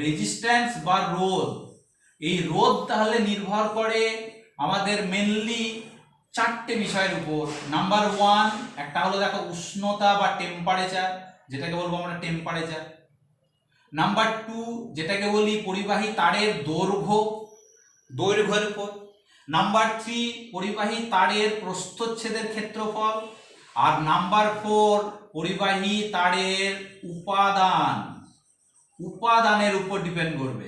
Speaker 1: রেজিস্ট্যান্স বা রোধ, এই রোধ তাহলে নির্ভর করে আমাদের মেনলি চারটে বিষয়ের উপর। নাম্বার ওয়ান একটা হলো দেখো উষ্ণতা বা টেম্পারেচার, যেটাকে বলবো আমরা টেম্পারেচার। নাম্বার টু যেটাকে বলি পরিবাহী তারের দৈর্ঘ্য, দৈর্ঘ্যের উপর। নাম্বার থ্রি পরিবাহী তারের প্রস্থচ্ছেদের ক্ষেত্রফল। আর নাম্বার ফোর পরিবাহী তারের উপাদান, উপাদানের উপর ডিপেন্ড করবে,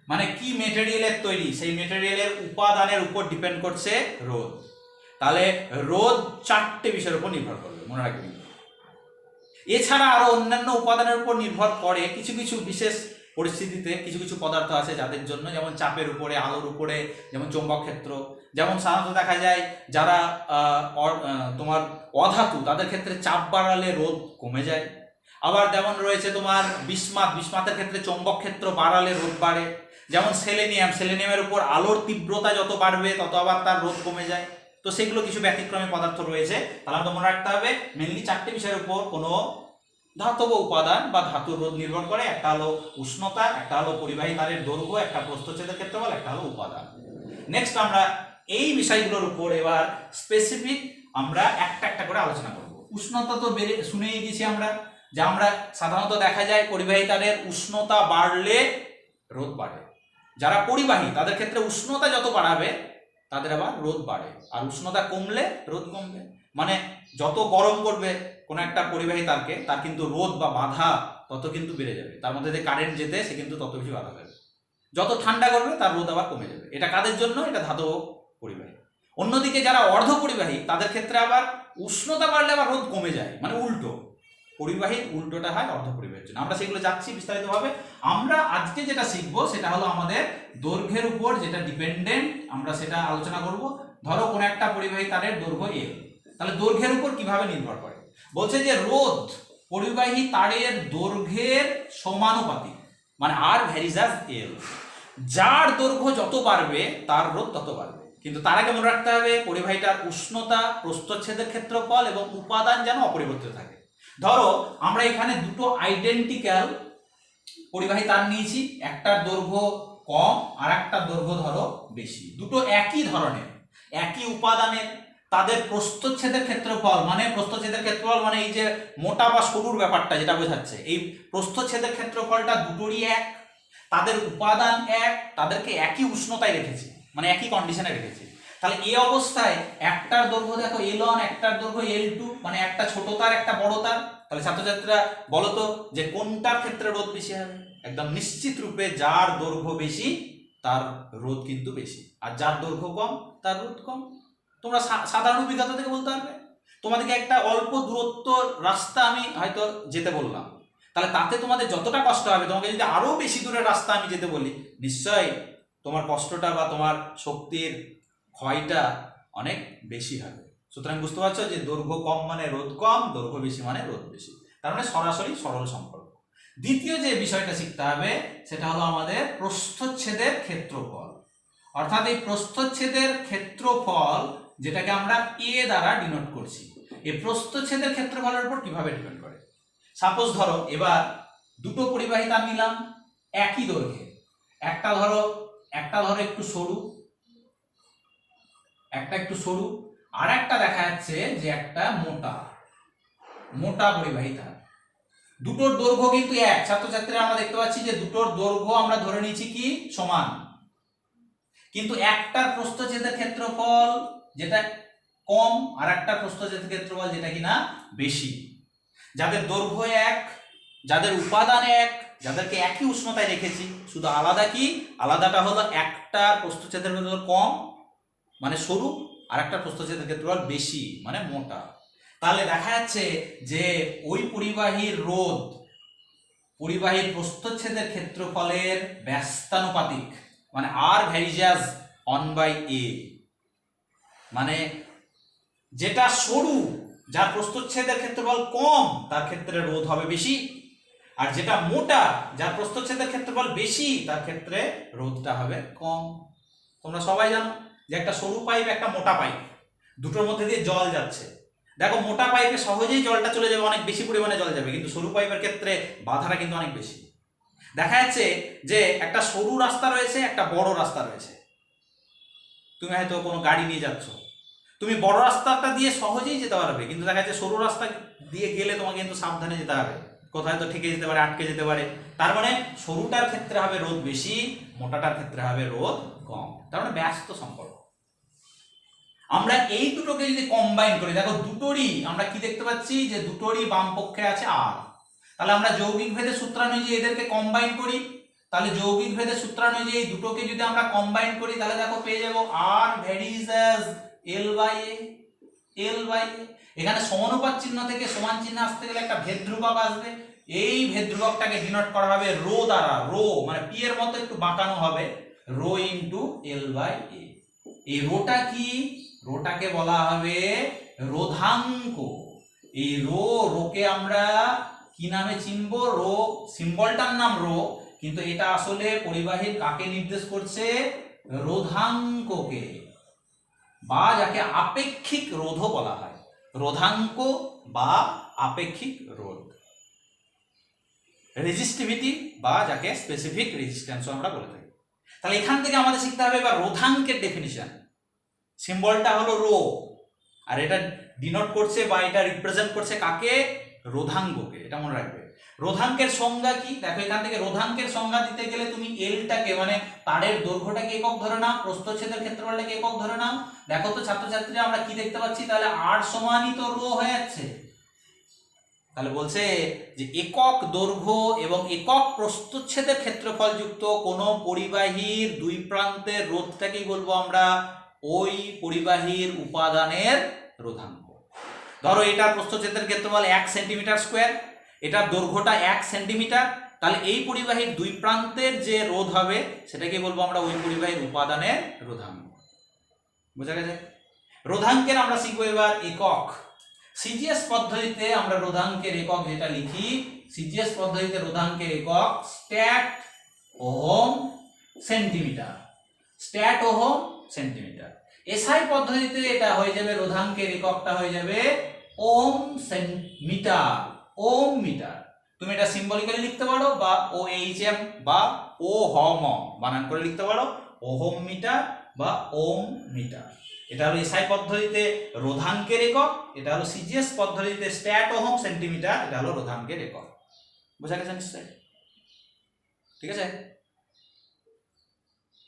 Speaker 1: মানে কি মেটেরিয়ালের তৈরি সেই মেটেরিয়ালের উপাদানের উপর ডিপেন্ড করছে রোধ। তাহলে রোধ চারটে বিষয়ের উপর নির্ভর করবে, মনে রাখবেন। এছাড়া আরো অন্যান্য উপাদানের উপর নির্ভর করে কিছু কিছু বিশেষ পরিস্থিতিতে। কিছু কিছু পদার্থ আছে যাদের জন্য, যেমন চাপের উপরে, আলোর উপরে, যেমন চৌম্বক ক্ষেত্র। যেমন সাধারণত দেখা যায় যারা তোমার অধাতু, তাদের ক্ষেত্রে চাপ বাড়ালে রোধ কমে যায়। আবার যেমন রয়েছে তোমার বিসমাথ, বিসমাথের ক্ষেত্রে চৌম্বক ক্ষেত্র বাড়ালে রোধ বাড়ে। যেমন সেলেনিয়াম, সেলেনিয়ামের উপর আলোর তীব্রতা যত বাড়বে তত আবার তার রোধ কমে যায়। তো সেগুলো কিছু ব্যতিক্রমী পদার্থ রয়েছে। তাহলে আমাদের মনে রাখতে হবে মেনলি চারটে বিষয়ের উপর কোনো ধাতব উপাদান বা ধাতুর রোধ নির্ভর করে। একটা হলো উষ্ণতা, একটা হলো পরিবাহী তারের দৈর্ঘ্য, একটা প্রস্থচ্ছেদের ক্ষেত্রফল, একটা হলো উপাদান। নেক্সট আমরা এই বিষয়গুলোর উপর এবার স্পেসিফিক আমরা একটা একটা করে আলোচনা করব। উষ্ণতা তো শুনেই গেছি আমরা, যে আমরা সাধারণত দেখা যায় পরিবাহী তারের উষ্ণতা বাড়লে রোধ বাড়ে। যারা পরিবাহী তাদের ক্ষেত্রে উষ্ণতা যত বাড়াবে তাদের আবার রোধ বাড়ে, আর উষ্ণতা কমলে রোধ কমবে। মানে যত গরম করবে কোনো একটা পরিবাহী তারকে, তার কিন্তু রোধ বা বাধা তত কিন্তু বেড়ে যাবে, তার মধ্যে যে কারেন্ট যেতে সে কিন্তু তত বেশি বাধা পাবে। যত ঠান্ডা করবে তার রোধ আবার কমে যাবে। এটা কাদের জন্য? এটা ধাতব পরিবাহী। অন্যদিকে যারা অর্ধ পরিবাহী তাদের ক্ষেত্রে আবার উষ্ণতা বাড়লে আবার রোধ কমে যায়, মানে উল্টো। পরিবাহীর উল্টোটা হয় অর্ধ পরিবাহীর জন্য। আমরা সেগুলো যাচ্ছি বিস্তারিতভাবে। আমরা আজকে যেটা শিখবো সেটা হলো আমাদের দৈর্ঘ্যের উপর যেটা ডিপেন্ডেন্ট, আমরা সেটা আলোচনা করব। ধরো কোনো একটা পরিবাহী তারের দৈর্ঘ্য এল, তাহলে দৈর্ঘ্যের উপর কিভাবে নির্ভর করে? বলছে যে রোধ পরিবাহী তারের দৈর্ঘ্যের সমানুপাতিক, মানে আর ভ্যারিজ অ্যাজ এল। যার দৈর্ঘ্য যত বাড়বে তার রোধ তত বাড়বে। কিন্তু তার আগে মনে রাখতে হবে পরিবাহীটার উষ্ণতা, প্রস্থচ্ছেদের ক্ষেত্রফল এবং উপাদান যেন অপরিবর্তিত থাকে। ধরো আমরা এখানে দুটো আইডেন্টিক্যাল পরিবাহী তার নিয়েছি, একটার দৈর্ঘ্য কম আর একটার দৈর্ঘ্য ধরো বেশি। দুটো একই ধরনের, একই উপাদানের, তাদের প্রস্থচ্ছেদের ক্ষেত্রফল, মানে প্রস্থচ্ছেদের ক্ষেত্রফল মানে এই যে মোটা বা সরুর ব্যাপারটা যেটা বোঝাচ্ছে, এই প্রস্থচ্ছেদের ক্ষেত্রফলটা দুটোরই এক, তাদের উপাদান এক, তাদেরকে একই উষ্ণতায় রেখেছি, মানে একই কন্ডিশনে রেখেছি। তাহলে এই অবস্থায় একটার দৈর্ঘ্য দেখো L1, একটার দৈর্ঘ্য L2, মানে একটা ছোট তার একটা বড় তার। তাহলে ছাত্রছাত্রীরা বলো তো যে কোনটার ক্ষেত্রে রোধ বেশি হবে? একদম নিশ্চিত রূপে যার দৈর্ঘ্য বেশি তার রোধ কিন্তু বেশি, আর যার দৈর্ঘ্য কম তার রোধ কম। তোমরা সাধারণ অভিজ্ঞতা থেকে বলতে পারবে। তোমাদেরকে একটা অল্প দূরত্ব রাস্তা আমি হয়তো যেতে বললাম, তাহলে তাতে তোমাদের যতটা কষ্ট হবে, তোমাকে যদি আরো বেশি দূরের রাস্তা আমি যেতে বলি, নিশ্চয়ই তোমার কষ্টটা বা তোমার শক্তির ক্ষয়টা অনেক বেশি হবে। সুতরাং বুঝতে পারছো যে দৈর্ঘ্য কম মানে রোধ কম, দৈর্ঘ্য বেশি মানে রোধ বেশি। তার মানে সরাসরি সরল সম্পর্ক। দ্বিতীয় যে বিষয়টা শিখতে হবে সেটা হলো আমাদের প্রস্থচ্ছেদের ক্ষেত্রফল। অর্থাৎ এই প্রস্থচ্ছেদের ক্ষেত্রফল যেটাকে আমরা এ দ্বারা ডিনোট করছি, এই প্রস্থচ্ছেদের ক্ষেত্রফলের উপর কিভাবে ডিপেন্ড করে। সাপোজ ধরো এবার দুটো পরিবাহী তার নিলাম একই দৈর্ঘ্যে, একটা ধরো একটু সরু, একটা একটু সরু, আর একটা দেখা যাচ্ছে যে একটা মোটা মোটা পরিবাহী তার। দুটোর দৈর্ঘ্য কিন্তু এক। ছাত্রছাত্রীরা আমরা দেখতে পাচ্ছি যে দুটোর দৈর্ঘ্য আমরা ধরে নিয়েছি কি সমান, কিন্তু একটার প্রস্থচ্ছেদের ক্ষেত্রফল যেটা কম আর একটা প্রস্থচ্ছেদের ক্ষেত্রফল যেটা কিনা বেশি। যাদের দৈর্ঘ্য এক, যাদের উপাদান এক, যাদেরকে একই উষ্ণতায় রেখেছি, শুধু আলাদা কি, আলাদাটা হলো একটা প্রস্থচ্ছেদের ক্ষেত্রফল কম মানে সরু, আর একটা প্রস্থচ্ছেদের ক্ষেত্রফল বেশি মানে মোটা। তাহলে দেখা যাচ্ছে যে ওই পরিবাহীর রোধ পরিবাহীর প্রস্থচ্ছেদের ক্ষেত্রফলের ব্যস্তানুপাতিক, মানে আর ভ্যারিজাস 1/a, মানে যেটা সরু যার প্রস্থচ্ছেদের ক্ষেত্রফল কম তার ক্ষেত্রে রোধ হবে বেশি, আর যেটা মোটা যার প্রস্থচ্ছেদের ক্ষেত্রফল বেশি তার ক্ষেত্রে রোধটা হবে কম। তোমরা সবাই জানো যে একটা সরু পাইপ একটা মোটা পাইপ, দুটোর মধ্যে দিয়ে জল যাচ্ছে। দেখো মোটা পাইপে সহজেই জলটা চলে যাবে, অনেক বেশি পরিমাণে জল যাবে, কিন্তু সরু পাইপের ক্ষেত্রে বাধাটা কিন্তু অনেক বেশি। দেখা যাচ্ছে যে একটা সরু রাস্তা রয়েছে, একটা বড় রাস্তা রয়েছে। তুমি হয়তো কোনো গাড়ি নিয়ে যাচ্ছ, তুমি বড় রাস্তাটা দিয়ে সহজেই যেতে পারবে, কিন্তু দেখা যাচ্ছে সরু রাস্তা দিয়ে গেলে তোমাকে কিন্তু সাবধানে যেতে হবে, কোথায় তো ঠেকে যেতে পারে, আটকে যেতে পারে। তার মানে সরুটার ক্ষেত্রে হবে রোধ বেশি, মোটাটার ক্ষেত্রে হবে রোধ কম। তার মানে ব্যস্ত সম্পর্ক। আমরা এই দুটোকে যদি কম্বাইন করি, দেখো দুটোরই আমরা কি দেখতে পাচ্ছি যে দুটোরই বাম পক্ষে আছে আর। তাহলে আমরা যৌগিক ভেদে সূত্রানুযায়ী এদেরকে কম্বাইন করি, তাহলে যৌগিক ভেদে সূত্রানুযায়ী এই দুটোকে যদি আমরা কম্বাইন করি তাহলে দেখো পেয়ে যাবো আর ভ্যারিজ অ্যাজ L/A। এখানে সমানুপাত চিহ্ন থেকে সমান চিহ্ন আসতে গেলে একটা ভেদ ধ্রুবক আসবে, এই ভেদ ধ্রুবকটাকে ডিনোট করা হবে রো দ্বারা, রো মানে পি এর মতো একটু বাঁকানো হবে, রো ইনটু L/A। এই রোটা কি? রোটাকে বলা হবে রোধাঙ্ক। এই রোকে আমরা কি নামে চিনবো? রো সিম্বলটার নাম রো, কিন্তু এটা আসলে পরিবাহীর কাকে নির্দেশ করছে? রোধাঙ্ককে, বা যাকে আপেক্ষিক রোধও বলা হয়। রোধাঙ্ক বা আপেক্ষিক রোধ, রেজিস্টিভিটি বা যাকে স্পেসিফিক রেজিস্ট্যান্স আমরা বলে থাকি। তাহলে এখান থেকে আমাদের শিখতে হবে এবার রোধাঙ্কের ডেফিনিশন। সিম্বলটা হলো রো, আর এটা ডিনোট করছে বা এটা রিপ্রেজেন্ট করছে কাকে? রোধাঙ্ককে। এটা মনে রাখবে। রোধাঙ্কের সংজ্ঞা কি? দেখো এখান থেকে রোধাঙ্কের সংজ্ঞা দিতে গেলে তুমি এলটাকে মানে তারের দৈর্ঘ্যটাকে একক ধরে নাও, প্রস্থচ্ছেদের ক্ষেত্রফলটাকে একক ধরে নাও। দেখো তো ছাত্রছাত্রীরা আমরা কি দেখতে পাচ্ছি? তাহলে আর সমানই তো রো হয়ে যাচ্ছে। তাহলে বলছে যে একক দৈর্ঘ্য এবং একক প্রস্থচ্ছেদের ক্ষেত্রফল যুক্ত কোন পরিবাহীর দুই প্রান্তের রোধটাকেই বলবো আমরা ওই পরিবাহীর উপাদানের রোধাঙ্ক। ধরো এটার প্রস্থচ্ছেদের ক্ষেত্রফল 1 সেন্টিমিটার স্কোয়ার, এটার দৈর্ঘ্যটা 1 সেন্টিমিটার, তাহলে এই পরিবাহীর দুই প্রান্তের যে রোধ হবে সেটাকে বলবো আমরা ওই পরিবাহীর উপাদানের রোধাঙ্ক। বোঝা গেছে? রোধাঙ্কের আমরা শিখবো এবার একক। সিজিএস পদ্ধতিতে আমরা রোধাঙ্কের একক যেটা লিখি, সিজিএস পদ্ধতিতে রোধাঙ্কের একক stat ohm centimetre, stat ohm centimetre. SI পদ্ধতিতে এটা হয়ে যাবে, রোধাঙ্কের এককটা হয়ে যাবে ওম মিটার, ওম মিটার। তুমি এটা সিম্বলিক্যালি লিখতে পারো বা OHM বা ওহম বানান করে লিখতে পারো, ওহম মিটার বা ওম মিটার। এটা হলো এসআই পদ্ধতিতে রোধাঙ্কের একক, এটা হলো সিজিএস পদ্ধতিতে স্ট্যাট ওহম সেন্টিমিটার, এটা হলো রোধাঙ্কের একক। বোঝা গেছে নিশ্চয়ই? ঠিক আছে।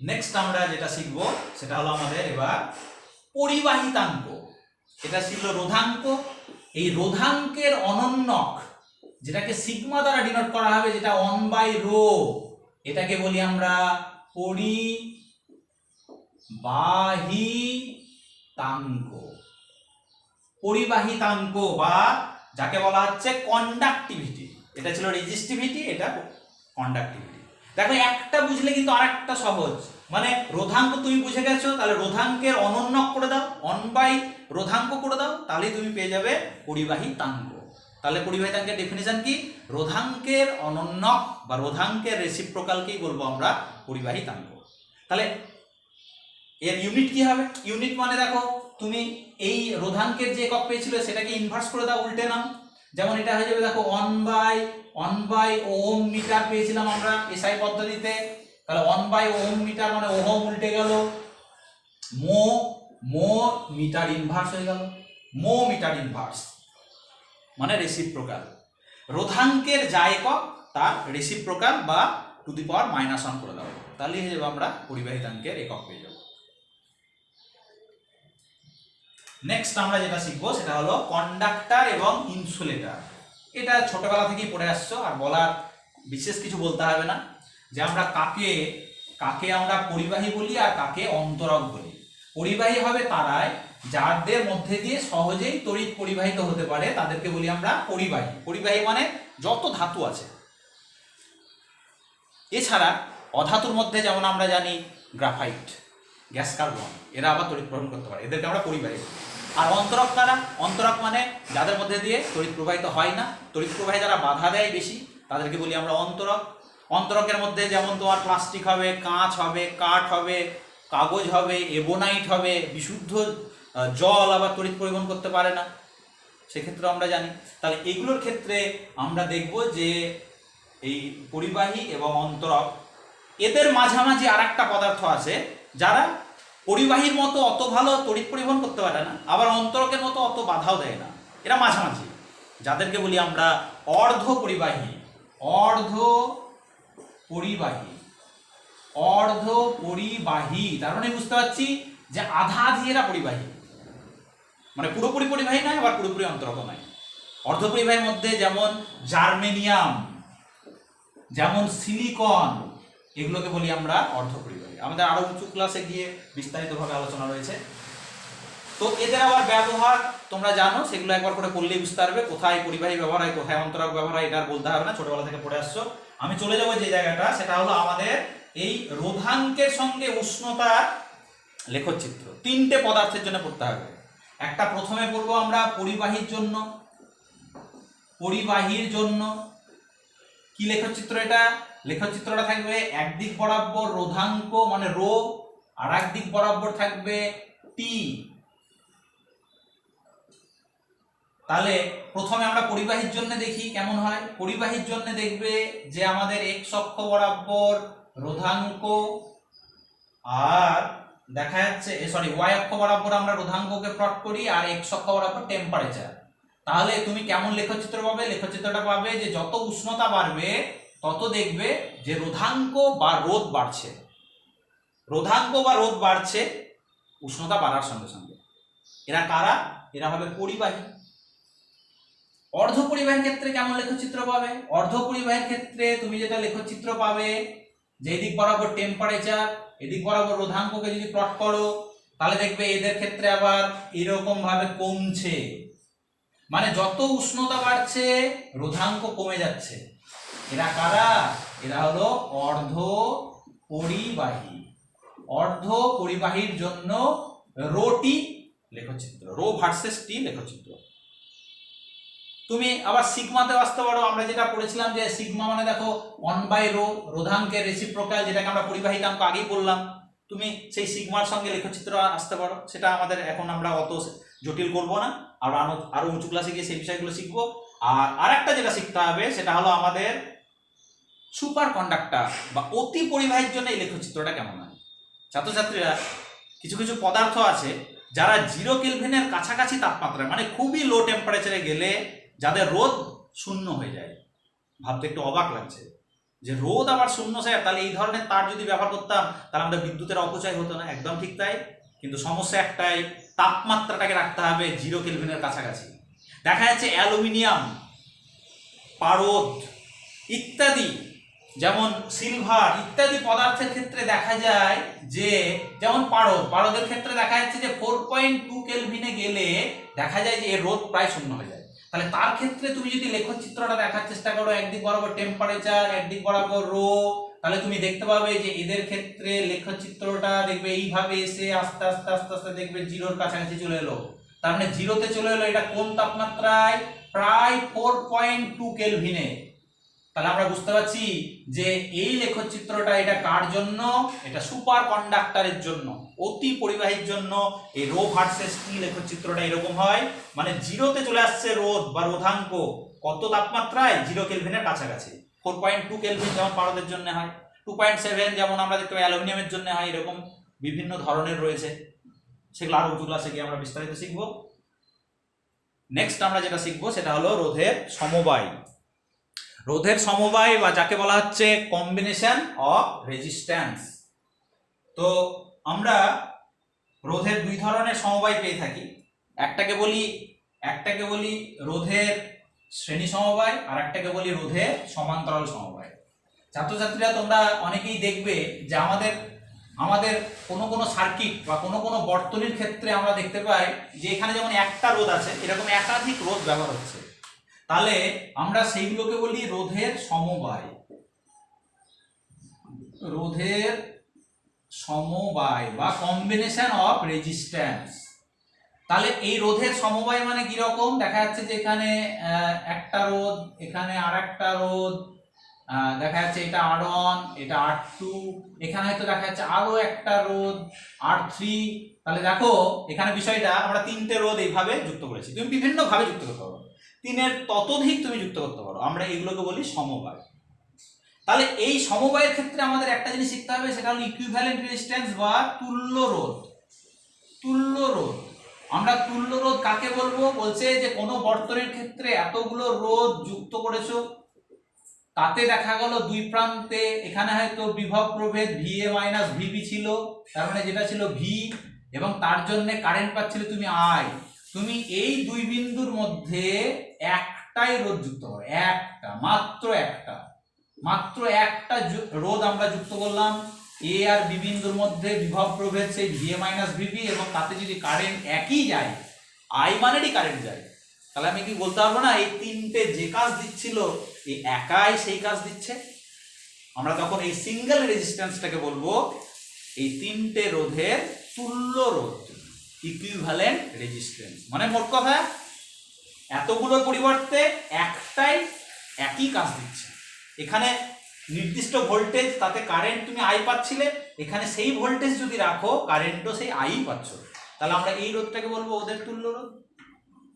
Speaker 1: নেক্সট আমরা যেটা শিখবো সেটা হলো আমাদের এবার পরিবাহিতাঙ্ক। এটা ছিল রোধাঙ্ক। এই রোধাঙ্কের অনন্যক যেটাকে সিগমা দ্বারা ডিনোট করা হবে, যেটা 1/ρ, এটাকে বলি আমরা পরিবাহিতাঙ্ক। পরিবাহিতাঙ্ক বা যাকে বলা হচ্ছে কন্ডাক্টিভিটি। এটা ছিল রেজিস্টিভিটি, এটা কন্ডাক্টিভিটি। দেখো একটা বুঝলে কিন্তু আরেকটা সহজ। মানে রোধাঙ্ক তুমি বুঝে গেছো, তাহলে রোধাঙ্কের অনন্যক করে দাও, 1/রোধাঙ্ক করে দাও, তাহলে তুমি পেয়ে যাবে পরিবাহিতাঙ্ক। তাহলে পরিবাহিতাঙ্কের ডেফিনিশন কি? রোধাঙ্কের অনন্যক বা রোধাঙ্কের রেসিপ্রোকালকেই বলবো আমরা পরিবাহিতাঙ্ক। তাহলে এর ইউনিট কি হবে? ইউনিট মানে দেখো তুমি এই রোধাঙ্কের যে একক পেয়েছিল সেটাকে ইনভার্স করে দাও, উল্টে নাও। যেমন এটা হয়ে যাবে দেখো 1/ওহম মিটার পেয়েছিলাম আমরা এসআই পদ্ধতিতে, তাহলে 1/ওহম মিটার মানে ওহম উল্টে গেল, মো মিটার ইনভার্স হয়ে গেল, মো মিটার ইনভার্স মানে রেসিপ্রোকাল। রোধাঙ্কের যা একক তার রেসিপ্রোকাল বা টু দি পাওয়ার -1 করে দাও, তাহলেই হয়ে যাবে আমরা পরিবাহিতাঙ্কের একক পেয়ে যাব। নেক্সট আমরা যেটা শিখবো সেটা হলো কন্ডাক্টর এবং ইনসুলেটর। এটা ছোটবেলা থেকেই পড়ে আসছো, আর বলার বিশেষ কিছু বলতে হবে না যে আমরা কাকে আমরা পরিবাহী বলি আর কাকে অন্তরক বলি। পরিবাহী হবে তারাই যাদের মধ্যে দিয়ে সহজেই তড়িৎ পরিবাহিত হতে পারে, তাদেরকে বলি আমরা পরিবাহী। পরিবাহী মানে যত ধাতু আছে এছাড়া অধাতুর মধ্যে যেমন আমরা জানি গ্রাফাইট, গ্যাস কার্বন, এরা আবার তড়িৎ প্রবাহ করতে পারে, এদেরকে আমরা পরিবাহী বলি। আর অন্তরক কারা? অন্তরক মানে যাদের মধ্যে দিয়ে তড়িৎ প্রবাহিত হয় না, তড়িৎ প্রবাহে যারা বাধা দেয় বেশি, তাদেরকে বলি আমরা অন্তরক। অন্তরকের মধ্যে যেমন তোমার প্লাস্টিক হবে, কাঁচ হবে, কাঠ হবে, কাগজ হবে, এবোনাইট হবে, বিশুদ্ধ জল আবার তড়িৎ পরিবহন করতে পারে না, সেক্ষেত্রে আমরা জানি। তাহলে এগুলোর ক্ষেত্রে আমরা দেখব যে এই পরিবাহী এবং অন্তরক, এদের মাঝামাঝি আর একটা পদার্থ আছে যারা পরিবাহীর মতো অত ভালো তড়িৎ পরিবহন করতে পারে না, আবার অন্তরকের মতো অত বাধাও দেয় না, এরা মাঝামাঝি, যাদেরকে বলি আমরা অর্ধ পরিবাহী। অর্ধ পরিবাহী, অর্ধ পরিবাহী, তার মানে বুঝতে পারছি যে আধা আধি এরা পরিবাহী, মানে পুরোপুরি পরিবাহী নয়, আবার পুরোপুরি অন্তরক নয়। অর্ধ পরিবাহীর মধ্যে যেমন জার্মেনিয়াম, যেমন সিলিকন, এগুলোকে বলি আমরা অর্ধ পরিবাহী। আমাদের আরো উঁচু ক্লাসে গিয়ে বিস্তারিতভাবে আলোচনা রয়েছে। তো এদের আবার ব্যবহার তোমরা জানো, সেগুলো একবার করে পড়লেই বুঝতে পারবে কোথায় পরিবাহী ব্যবহার হয়, কোথায় অন্তরক ব্যবহার হয়, এটা আর বলতে হবে না, ছোটবেলা থেকে পড়ে আসছো। আমি চলে যাবো যে জায়গাটা, সেটা হলো আমাদের এই রোধাঙ্কের সঙ্গে উষ্ণতার লেখচিত্র। তিনটে পদার্থের জন্য পড়তে হবে। একটা প্রথমে পড়বো আমরা পরিবাহীর জন্য। পরিবাহীর জন্য কি লেখচিত্র? এটা লেখচিত্রটা থাকবে একদিক বরাবর রোধাঙ্ক মানে রো, আর একদিক বরাবর থাকবে টি। তাহলে প্রথমে আমরা পরিবাহীর জন্য দেখি কেমন হয়। পরিবাহীর জন্য দেখবে যে আমাদের এক্স অক্ষ বরাবর রোধাঙ্ক, আর দেখা যাচ্ছে ওয়াই অক্ষ বরাবর আমরা রোধাঙ্ককে প্লট করি, আর এক্স অক্ষ বরাবর টেম্পারেচার। তাহলে তুমি কেমন লেখচিত্র পাবে? লেখচিত্রটা পাবে যে যত উষ্ণতা বাড়বে তত দেখবে যে রোধাঙ্ক বা রোধ বাড়ছে। রোধাঙ্ক বা রোধ বাড়ছে উষ্ণতা বাড়ার সঙ্গে সঙ্গে। এরা কারা? এরা হবে পরিবাহী। অর্ধ পরিবাহীর ক্ষেত্রে কেমন লেখচিত্র পাবে? অর্ধ পরিবাহীর ক্ষেত্রে তুমি যেটা লেখচিত্র পাবে, যে এদিক বরাবর টেম্পারেচার, এদিক বরাবর রোধাঙ্ককে যদি প্লট করো, তাহলে দেখবে এদের ক্ষেত্রে আবার এরকম ভাবে কমছে, মানে যত উষ্ণতা বাড়ছে রোধাঙ্ক কমে যাচ্ছে। এরা কারা? এরা হলো অর্ধ পরিবাহী। অর্ধ পরিবাহীর জন্য রো টি লেখচিত্র, রো ভার্সেস টি লেখচিত্র। তুমি আবার সিগমাতে আসতে পারো। আমরা যেটা পড়েছিলাম যে সিগমা মানে দেখো 1/ρ, রোধাঙ্কের রেসিপ্রোকাল, যেটাকে আমরা পরিবাহিতাঙ্ক আগেই বললাম। তুমি সেই সিগমার সঙ্গে লেখচিত্র আসতে পারো, সেটা আমাদের এখন আমরা অত জটিল করব না, আরো উঁচু ক্লাসে গিয়ে সেই বিষয়গুলো শিখবো। আর আরেকটা যেটা শিখতে হবে সেটা হলো আমাদের সুপার কন্ডাক্টর বা অতি পরিবাহীর জন্য এই লেখচিত্রটা কেমন হয়। ছাত্রছাত্রীরা, কিছু কিছু পদার্থ আছে যারা 0 কেলভিনের কাছাকাছি তাপমাত্রায়, মানে খুবই লো টেম্পারেচারে গেলে যাদের রোধ শূন্য হয়ে যায়। ভাবতে একটু অবাক লাগছে যে রোধ আবার শূন্য, স্যার, তাহলে এই ধরনের তার যদি ব্যবহার করতাম তাহলে আমাদের বিদ্যুতের অপচয় হতো না। একদম ঠিক তাই, কিন্তু সমস্যা একটাই, তাপমাত্রাটাকে রাখতে হবে 0 কেলভিনের কাছাকাছি। দেখা যাচ্ছে অ্যালুমিনিয়াম, পারদ ইত্যাদি, যেমন সিলভার ইত্যাদি পদার্থের ক্ষেত্রে দেখা যায় যে, যেমন পারদের ক্ষেত্রে দেখা যাচ্ছে যে 4.2 কেলভিনে গেলে দেখা যায় যে এর রোধ প্রায় শূন্য হয়ে যায়। তাহলে তার ক্ষেত্রে তুমি যদি লেখচিত্রটা দেখার চেষ্টা করো, একদিক বরাবর টেম্পারেচার, একদিক বরাবর রো, তাহলে তুমি দেখতে পাবে যে এদের ক্ষেত্রে লেখচিত্রটা দেখবে এইভাবে এসে আস্তে আস্তে আস্তে আস্তে দেখবে 0-র কাছাকাছি চলে এলো। তার মানে 0-তে চলে এলো। এটা কোন তাপমাত্রায়? প্রায় 4.2 কেলভিনে। তাহলে আমরা বুঝতে পারছি যে এই লেখচিত্রটা এটা কার জন্য? এটা সুপার কন্ডাক্টরের জন্য, অতি পরিবাহীর জন্য। এই রো ভার্সেস টি লেখচিত্রটা এরকম হয়, মানে 0-তে চলে আসছে রোধ বা রোধাঙ্ক কত তাপমাত্রায়? 0 কেলভিনের কাছাকাছি। 4.2 কেলভিন যেমন পারদের জন্য হয়, 2.7 যেমন আমরা দেখতে পাই অ্যালুমিনিয়ামের জন্য হয়। এরকম বিভিন্ন ধরনের রয়েছে, সেগুলো আরো উঁচু ক্লাসে গিয়ে আমরা বিস্তারিত শিখবো। নেক্সট আমরা যেটা শিখবো সেটা হলো রোধের সমবায়। রোধের সমবায় বা যাকে বলা হচ্ছে কম্বিনেশন অফ রেজিস্ট্যান্স। তো আমরা রোধের দুই ধরনের সমবায় পেয়ে থাকি। একটাকে বলি রোধের শ্রেণী সমবায়, আর একটাকে বলি রোধের সমান্তরাল সমবায়। ছাত্রছাত্রীরা, তোমরা অনেকেই দেখবে যে আমাদের কোনো সার্কিট বা কোনো বর্তনীর ক্ষেত্রে আমরা দেখতে পাই যে এখানে যেমন একটা রোধ আছে, এরকম একাধিক রোধ ব্যবহার হচ্ছে। তাহলে আমরা সেইগুলোকে বলি রোধের সমবায়। রোধের সমবায় বা কম্বিনেশন অফ রেজিস্ট্যান্স। তাহলে এই রোধের সমবায় মানে কি রকম? দেখা যাচ্ছে যে এখানে একটা রোধ, এখানে আরেকটা রোধ, দেখা যাচ্ছে এটা R1, এটা R2, এখানে হয়তো দেখা যাচ্ছে আরো একটা রোধ R3। তাহলে দেখো এখানে বিষয়টা আমরা তিনটে রোধ এইভাবে যুক্ত করেছি। তুমি বিভিন্ন ভাবে যুক্ত করতে পারো, তিনের ততোধিক তুমি যুক্ত করতে পারো, আমরা এগুলোকে বলি সমবায়। তাহলে এই সমবায়ের ক্ষেত্রে আমাদের একটা জিনিস শিখতে হবে, সেটা হলো ইকুইভ্যালেন্ট রেজিস্ট্যান্স বা তুল্য রোধ। তুল্য রোধ, আমরা তুল্য রোধ কাকে বলবো? বলছে যে কোনো বর্তনীর ক্ষেত্রে এতগুলো রোধ যুক্ত করেছো, তাতে দেখা গেল দুই প্রান্তে এখানে হয়তো বিভব প্রভেদ VA মাইনাস VB ছিল, তার মানে যেটা ছিল V, এবং তার জন্য কারেন্ট পাচ্ছিলে তুমি I। তুমি এই দুই বিন্দুর মধ্যে একটাই রোধ যুক্ত করো, একটা, মাত্র একটা রোধ আমরা যুক্ত করলাম। A আর B বিন্দুর মধ্যে বিভব প্রভেদ সেই VA মাইনাস VB, এবং তাতে যদি কারেন্ট একই যায়, I মানেরই কারেন্ট যায়, তাহলে আমি কি বলতে পারবো না এই তিনটে যে কাজ দিচ্ছিল এই একাই সেই কাজ দিচ্ছে? আমরা তখন এই সিঙ্গেল রেজিস্ট্যান্সটাকে বলবো এই তিনটে রোধের তুল্য রোধ, ইকুইভ্যালেন্ট রেজিস্ট্যান্স। মানে মোট কথা এতগুলোর পরিবর্তে একটাই একই কাজ দিচ্ছে। এখানে নির্দিষ্ট ভোল্টেজ, তাতে কারেন্ট তুমি I পাচ্ছিলে, এখানে সেই ভোল্টেজ যদি রাখো কারেন্টও সেই I পাচ্ছ, তাহলে আমরা এই রোধটাকে বলবো ওদের তুল্য রোধ।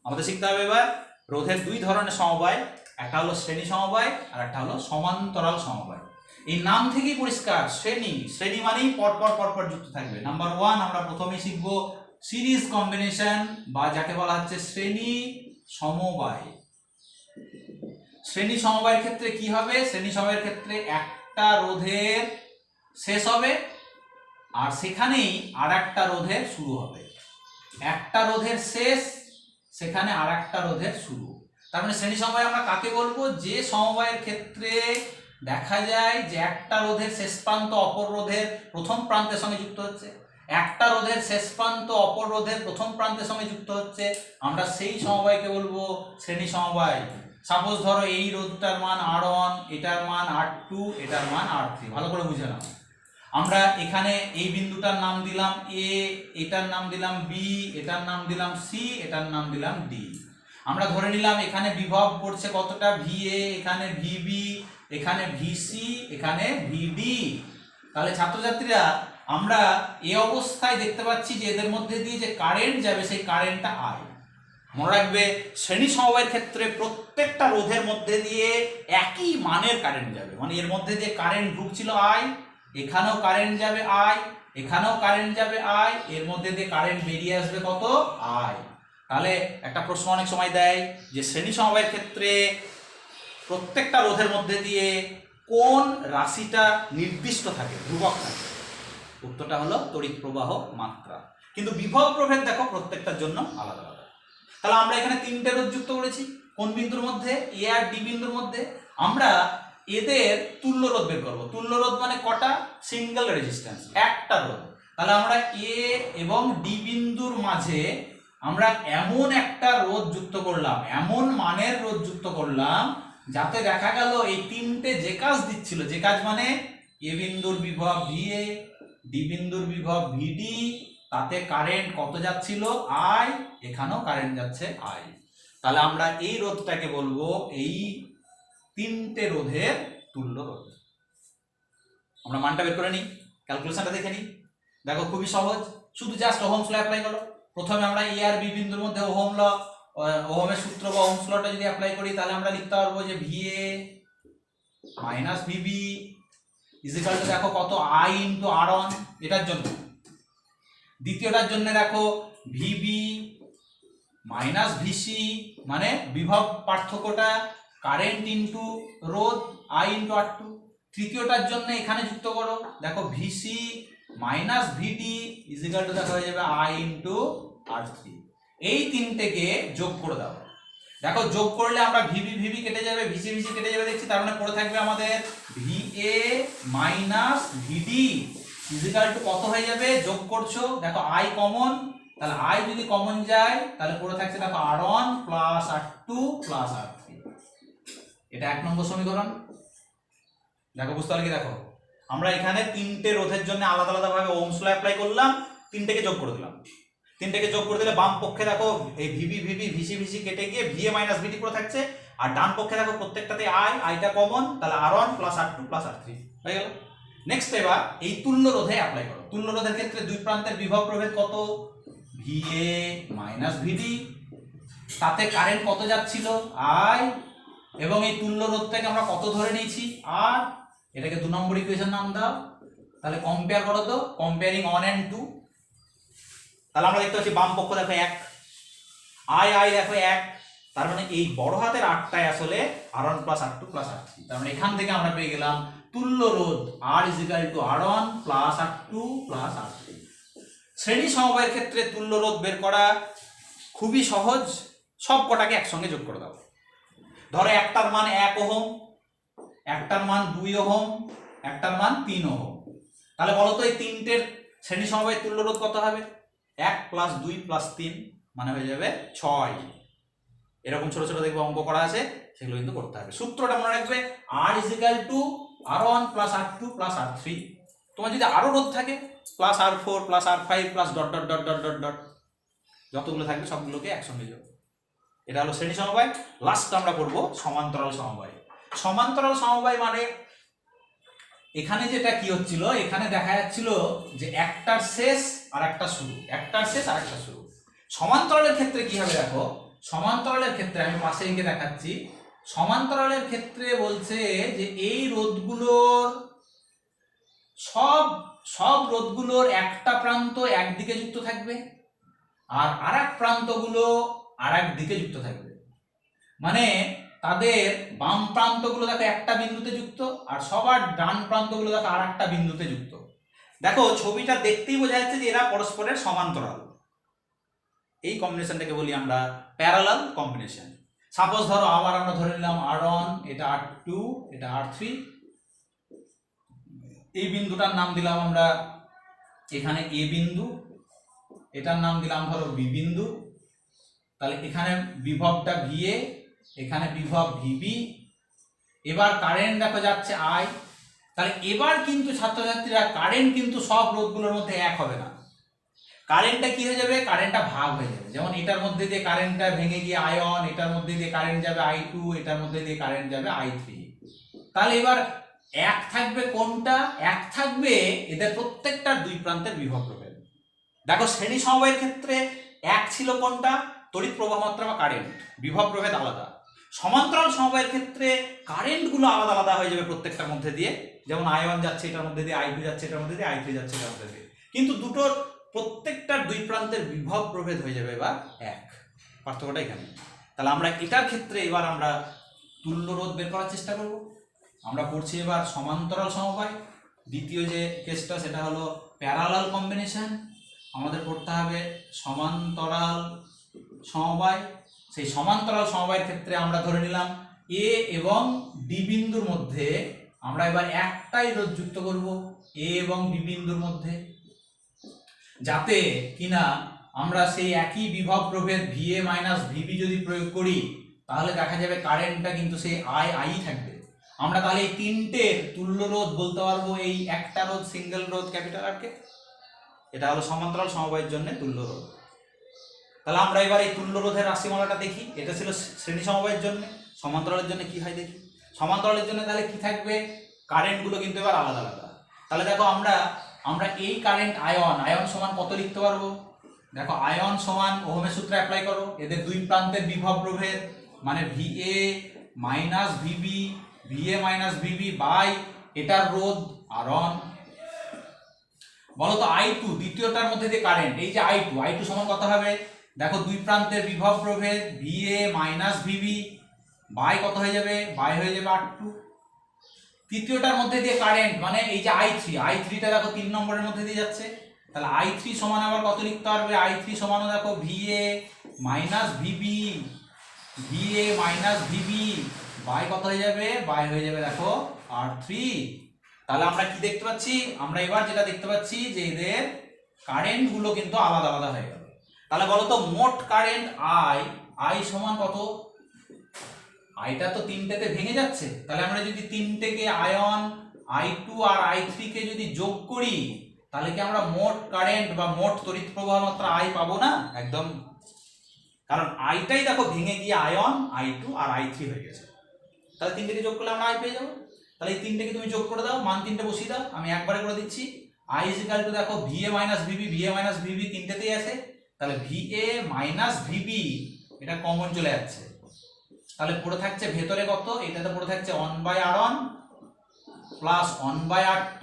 Speaker 1: আমাদের শিখতে হবে এবার রোধের দুই ধরনের সমবায়, একটা হলো শ্রেণী সমবায় আর একটা হলো সমান্তরাল সমবায়। এই নাম থেকেই পরিষ্কার, শ্রেণী, শ্রেণী মানেই পরপর যুক্ত থাকবে। নাম্বার 1 আমরা প্রথমেই শিখব সিরিজ কম্বিনেশন, বা যাকে বলা হচ্ছে শ্রেণী সমবায়। শ্রেণী সমবায়ের ক্ষেত্রে কি হবে? শ্রেণী সমবায়ের ক্ষেত্রে একটা রোধের শেষ হবে আর সেখানেই আর একটা রোধের শুরু হবে। একটা রোধের শেষ, সেখানে আর একটা রোধের শুরু। তার মানে শ্রেণী সমবায় আমরা কাকে বলবো? যে সমবায়ের ক্ষেত্রে দেখা যায় যে একটা রোধের শেষ প্রান্ত অপর রোধের প্রথম প্রান্তের সঙ্গে যুক্ত হচ্ছে, একটা রোধের শেষ প্রান্ত অপর রোধের প্রথম প্রান্তের সঙ্গে যুক্ত হচ্ছে, আমরা সেই সমবায়কে বলবো শ্রেণী সমবায়। সাপোজ ধরো এই রোধটার মান R1, এটার মান R2, এটার মান R3। ভালো করে বুঝে নাও, আমরা এখানে এই বিন্দুটার নাম দিলাম A, এটার নাম দিলাম B, এটার নাম দিলাম C, এটার নাম দিলাম D। আমরা ধরে নিলাম এখানে বিভব পড়ছে কতটা? VA, এখানে VB, এখানে VC, এখানে VD। তাহলে ছাত্রছাত্রীরা আমরা এই অবস্থায় দেখতে পাচ্ছি যে এদের মধ্যে দিয়ে যে কারেন্ট যাবে সেই কারেন্টটা I। মনে রাখবে শ্রেণী সমবায়ের ক্ষেত্রে প্রত্যেকটা রোধের মধ্যে দিয়ে একই মানের কারেন্ট যাবে, মানে এর মধ্যে যে কারেন্ট ঢুকছিল I, এখানেও কারেন্ট যাবে I, এখানেও কারেন্ট যাবে I, এর মধ্যে দিয়ে কারেন্ট বেরিয়ে আসবে কত? I। তাহলে একটা প্রশ্ন অনেক সময় দেয় যে শ্রেণী সমবায়ের ক্ষেত্রে প্রত্যেকটা রোধের মধ্যে দিয়ে কোন রাশিটা নির্দিষ্ট থাকে, ধ্রুবক থাকে? উত্তরটা হলো তড়িৎ প্রবাহ মাত্রা। কিন্তু বিভব প্রভেদ দেখো প্রত্যেকটার জন্য আলাদা আলাদা। তাহলে আমরা এখানে তিনটে রোধ যুক্ত করেছি কোন বিন্দুর মধ্যে? A আর D বিন্দুর মধ্যে। আমরা এদের তুল্য রোধ বের করবো। তুল্য রোধ মানে কটা? সিঙ্গেল রেজিস্ট্যান্স, একটা রোধ। তাহলে আমরা A এবং D বিন্দুর মাঝে আমরা এমন একটা রোধ যুক্ত করলাম, এমন মানের রোধ যুক্ত করলাম যাতে দেখা গেল এই তিনটে যে কাজ দিচ্ছিল, যে কাজ মানে A বিন্দুর বিভব VA, D বিন্দুর বিভব VD, তাতে কারেন্ট কত যাচ্ছিল? I, এখানেও কারেন্ট যাচ্ছে I। তাহলে আমরা এই রোধটাকে বলবো এই তিনটে রোধের তুল্য রোধ। আমরা মানটা বের করে নিই, ক্যালকুলেশনটা দেখে নিই। দেখো খুবই সহজ, শুধু জাস্ট ওহমস ল অ্যাপ্লাই করো। প্রথমে আমরা A আর B বিন্দুর মধ্যে ওহমের সূত্র বা ওহমস লটা যদি অ্যাপ্লাই করি, তাহলে আমরা লিখতে পারবো যে VA minus VB equal to দেখো কত? I ইন্টু R1, এটার জন্য। দ্বিতীয়টার জন্য দেখো VB মাইনাস VC, মানে বিভব পার্থক্যটা কারেন্ট ইন্টু রোধ I ইন্টু R2। তৃতীয়টার জন্য এখানে যুক্ত করো, দেখো VC minus VD equal to দেখো হয়ে যাবে I ইন্টু R3। এই তিনটেকে যোগ করে দাও। দেখো যোগ করলে আমরা VB কেটে যাবে, VC কেটে যাবে দেখছি, তার মানে পড়ে থাকবে আমাদের VA minus VD equal to কত হয়ে যাবে? যোগ করছো, দেখো I কমন, তাহলে I যদি কমন যায় তাহলে পড়ে থাকছে দেখো R1 plus R2 plus R3। এটা 1 নম্বর সমীকরণ। দেখো বুঝতে পারলে কি? দেখো আমরা এখানে তিনটে রোধের জন্য আলাদা আলাদা ভাবে ওহমস ল অ্যাপ্লাই করলাম, তিনটেকে যোগ করে দিলাম। তিনটেকে যোগ করে দিলে বাম পক্ষে দেখো এই ভিভি ভিভি ভিসি ভিসি কেটে গিয়ে ভিএ মাইনাস ভিটি পুরো থাকছে, আর ডান পক্ষে দেখো প্রত্যেকটাতে আইটা কমন, তাহলে R1 plus R2 plus R3 হয়ে গেল। নেক্সট এবার এই তুল্য রোধে অ্যাপ্লাই করো। তুল্য রোধের ক্ষেত্রে দুই প্রান্তের বিভব প্রভেদ কত? ভিএ মাইনাস ভিডি, তাতে কারেন্ট কত যাচ্ছিল? I, এবং এই তুল্য রোধটাকে আমরা কত ধরে নিয়েছি? R। এটাকে 2 নম্বর ইকুয়েশন নাম দাও। তাহলে কম্পেয়ার করো তো, কম্পেয়ারিং 1 and 2। তাহলে আমরা দেখতে পাচ্ছি বাম পক্ষ দেখো 1, I দেখো 1, তার মানে এই বড় হাতের আটটায় আসলে R1 plus R2 plus R3। তার মানে এখান থেকে আমরা পেয়ে গেলাম তুল্য রোধ R R1 plus R2 plus R3। শ্রেণী সমবায়ের ক্ষেত্রে তুল্য রোধ বের করা খুবই সহজ, সব কটাকে একসঙ্গে যোগ করে দাও। ধরো একটার মান 1 ওহম, একটার মান 2 ওহম, একটার মান 3 ওহম। তাহলে বলো তো এই তিনটের শ্রেণী সমবায়ের তুল্য রোধ কত হবে? 1 প্লাস 2 প্লাস 3 মানে হয়ে যাবে 6। এরকম ছোট ছোট দেখবে অঙ্ক করা আছে, সেগুলো কিন্তু করতে হবে। সূত্রটা মনে রাখবে R R1 plus R2 plus R3। তোমার যদি আরো রোধ থাকে plus R4 plus R5 plus dot dot dot dot dot dot, যতগুলো থাকবে সবগুলোকে একসঙ্গে যোগ। এটা হলো শ্রেণী সমবায়। লাস্ট আমরা করব সমান্তরাল সমবায়। সমান্তরাল সমবায় মানে এখানে যেটা কি হচ্ছিল, এখানে দেখা যাচ্ছিল যে একটার শেষ আর একটা শুরু, একটার শেষ আর একটা শুরু। সমান্তরালের ক্ষেত্রে কি হবে দেখো, সমান্তরালের ক্ষেত্রে আমি পাশে এঁকে দেখাচ্ছি। সমান্তরালের ক্ষেত্রে বলছে যে এই রোধগুলোর সব রোধগুলোর একটা প্রান্ত একদিকে যুক্ত থাকবে আর আরেক প্রান্তগুলো আরেক দিকে যুক্ত থাকবে। মানে তাদের বাম প্রান্তগুলো দেখো একটা বিন্দুতে যুক্ত আর সবার ডান প্রান্তগুলো দেখো আর একটা বিন্দুতে যুক্ত। দেখো ছবিটা দেখতেই বোঝা যাচ্ছে যে এরা পরস্পরের সমান্তরাল। এই কম্বিনেশনটাকে বলি আমরা প্যারালাল কম্বিনেশন। সাপোজ ধরো আবার আমরা ধরে নিলাম R1, এটা R2, এটা R3। এই বিন্দুটার নাম দিলাম আমরা এখানে A বিন্দু, এটার নাম দিলাম ধরো B বিন্দু। তাহলে এখানে বিভবটা VA, এখানে বিভব VB। এবার কারেন্ট দেখো যাচ্ছে I। তাহলে এবার কিন্তু ছাত্রছাত্রীরা কারেন্ট কিন্তু সব রোধগুলোর মধ্যে এক হবে না। কারেন্টটা কি হয়ে যাবে? কারেন্টটা ভাগ হয়ে যাবে। যেমন এটার মধ্যে দিয়ে কারেন্টটা ভেঙে গিয়ে I1, এটার মধ্যে দিয়ে কারেন্ট যাবে I2, এটার মধ্যে দিয়ে কারেন্ট যাবে I3। তাহলে এবার এক থাকবে কোনটা? এক থাকবে এদের প্রত্যেকটার দুই প্রান্তের বিভব প্রভেদ। দেখো শ্রেণী সমবায়ের ক্ষেত্রে এক ছিল কোনটা? তড়িৎ প্রবাহ মাত্রা বা কারেন্ট, বিভব প্রভেদ আলাদা। সমান্তরাল সমবায়ের ক্ষেত্রে কারেন্টগুলো আলাদা আলাদা হয়ে যাবে প্রত্যেকটার মধ্যে দিয়ে। যেমন I1 যাচ্ছে এটার মধ্যে দিয়ে, I2 যাচ্ছে এটার মধ্যে দিয়ে, I3 যাচ্ছে এটার মধ্যে দিয়ে, কিন্তু দুটোর প্রত্যেকটার দুই প্রান্তের বিভব প্রভেদ হয়ে যাবে এবার এক। পার্থক্যটা এখানে। তাহলে আমরা এটার ক্ষেত্রে এবার আমরা তুল্য রোধ বের করার চেষ্টা করব। আমরা পড়ছি এবার সমান্তরাল সমবায়। দ্বিতীয় যে কেসটা সেটা হলো প্যারালাল কম্বিনেশন। আমাদের পড়তে হবে সমান্তরাল সমবায়। সেই সমান্তরাল সমবায়ের ক্ষেত্রে আমরা ধরে নিলাম A এবং D বিন্দুর মধ্যে আমরা এবার একটাই রোধ যুক্ত করব A এবং D বিন্দুর মধ্যে, যাতে কিনা আমরা সেই একই বিভব প্রভেদ VA মাইনাস VB যদি প্রয়োগ করি তাহলে দেখা যাবে কারেন্টটা কিন্তু সেই I থাকবে। আমরা তাহলে এই তিনটে তুল্য রোধ বলতে পারবো এই একটা রোধ সিঙ্গেল রোধ ক্যাপিটাল আর কে। এটা হলো সমান্তরাল সমবায়ের জন্য তুল্য রোধ। তাহলে আমরা এবার এই তুল্য রোধের রাশিমালাটা দেখি। এটা ছিল শ্রেণী সমবায়ের জন্য। সমান্তরালের জন্য কি হয় দেখি। সমান্তরালের জন্য তাহলে কি থাকবে? কারেন্টগুলো কিন্তু এবার আলাদা আলাদা। তাহলে দেখো আমরা এই কারেন্ট আয়ন সমান কত লিখতে পারবো? দেখো আয়ন সমান ওহমের সূত্র অ্যাপ্লাই করো। এদের দুই প্রান্তের বিভব প্রভেদ মানে VA minus VB, VA minus VB by এটার রোধ R1। বলো তো I2 দ্বিতীয়টার মধ্যে দিয়ে কারেন্ট, এই যে I2 সমান কত হবে? দেখো দুই প্রান্তের বিভব প্রভেদ VA মাইনাস VB বাই কত হয়ে যাবে? বাই হয়ে যাবে R2। তৃতীয়টার মধ্যে দিয়ে কারেন্ট মানে এই যে I3টা দেখো 3 নম্বরের মধ্যে দিয়ে যাচ্ছে। তাহলে I3 সমান আবার কত লিখতে পারবে? I3 সমান দেখো VA minus VB, VA minus VB by কত হয়ে যাবে? বাই হয়ে যাবে দেখো R3। তাহলে আমরা কি দেখতে পাচ্ছি? আমরা এবার যেটা দেখতে পাচ্ছি যে এদের কারেন্ট গুলো কিন্তু আলাদা আলাদা হয়ে গেল। তাহলে বলো তো মোট কারেন্ট I সমান কত? আইটা তো তিনটেতে ভেঙে যাচ্ছে। তাহলে আমরা যদি তিনটেকে I2 আর I3 কে যদি যোগ করি তাহলে কি আমরা মোট কারেন্ট বা মোট তড়িৎ প্রবাহ মাত্রা I পাবো না? একদম, কারণ আইটাই দেখো ভেঙে গিয়ে আয়ন I2 আর I3 হয়ে গেছে। তাহলে তিনটেকে যোগ করলে আমরা I পেয়ে যাবো। তাহলে এই তিনটেকে তুমি যোগ করে দাও, মান তিনটে বসিয়ে দাও, আমি একবারে করে দিচ্ছি। I ইকুয়াল টু দেখো VA minus VB, VA minus VB তিনটেতেই আছে, তাহলে VA মাইনাস VB এটা কমন চলে যাচ্ছে, তাহলে পড়ে থাকছে ভেতরে কত, এটাতে পড়ে থাকছে 1/R1 প্লাস 1/R2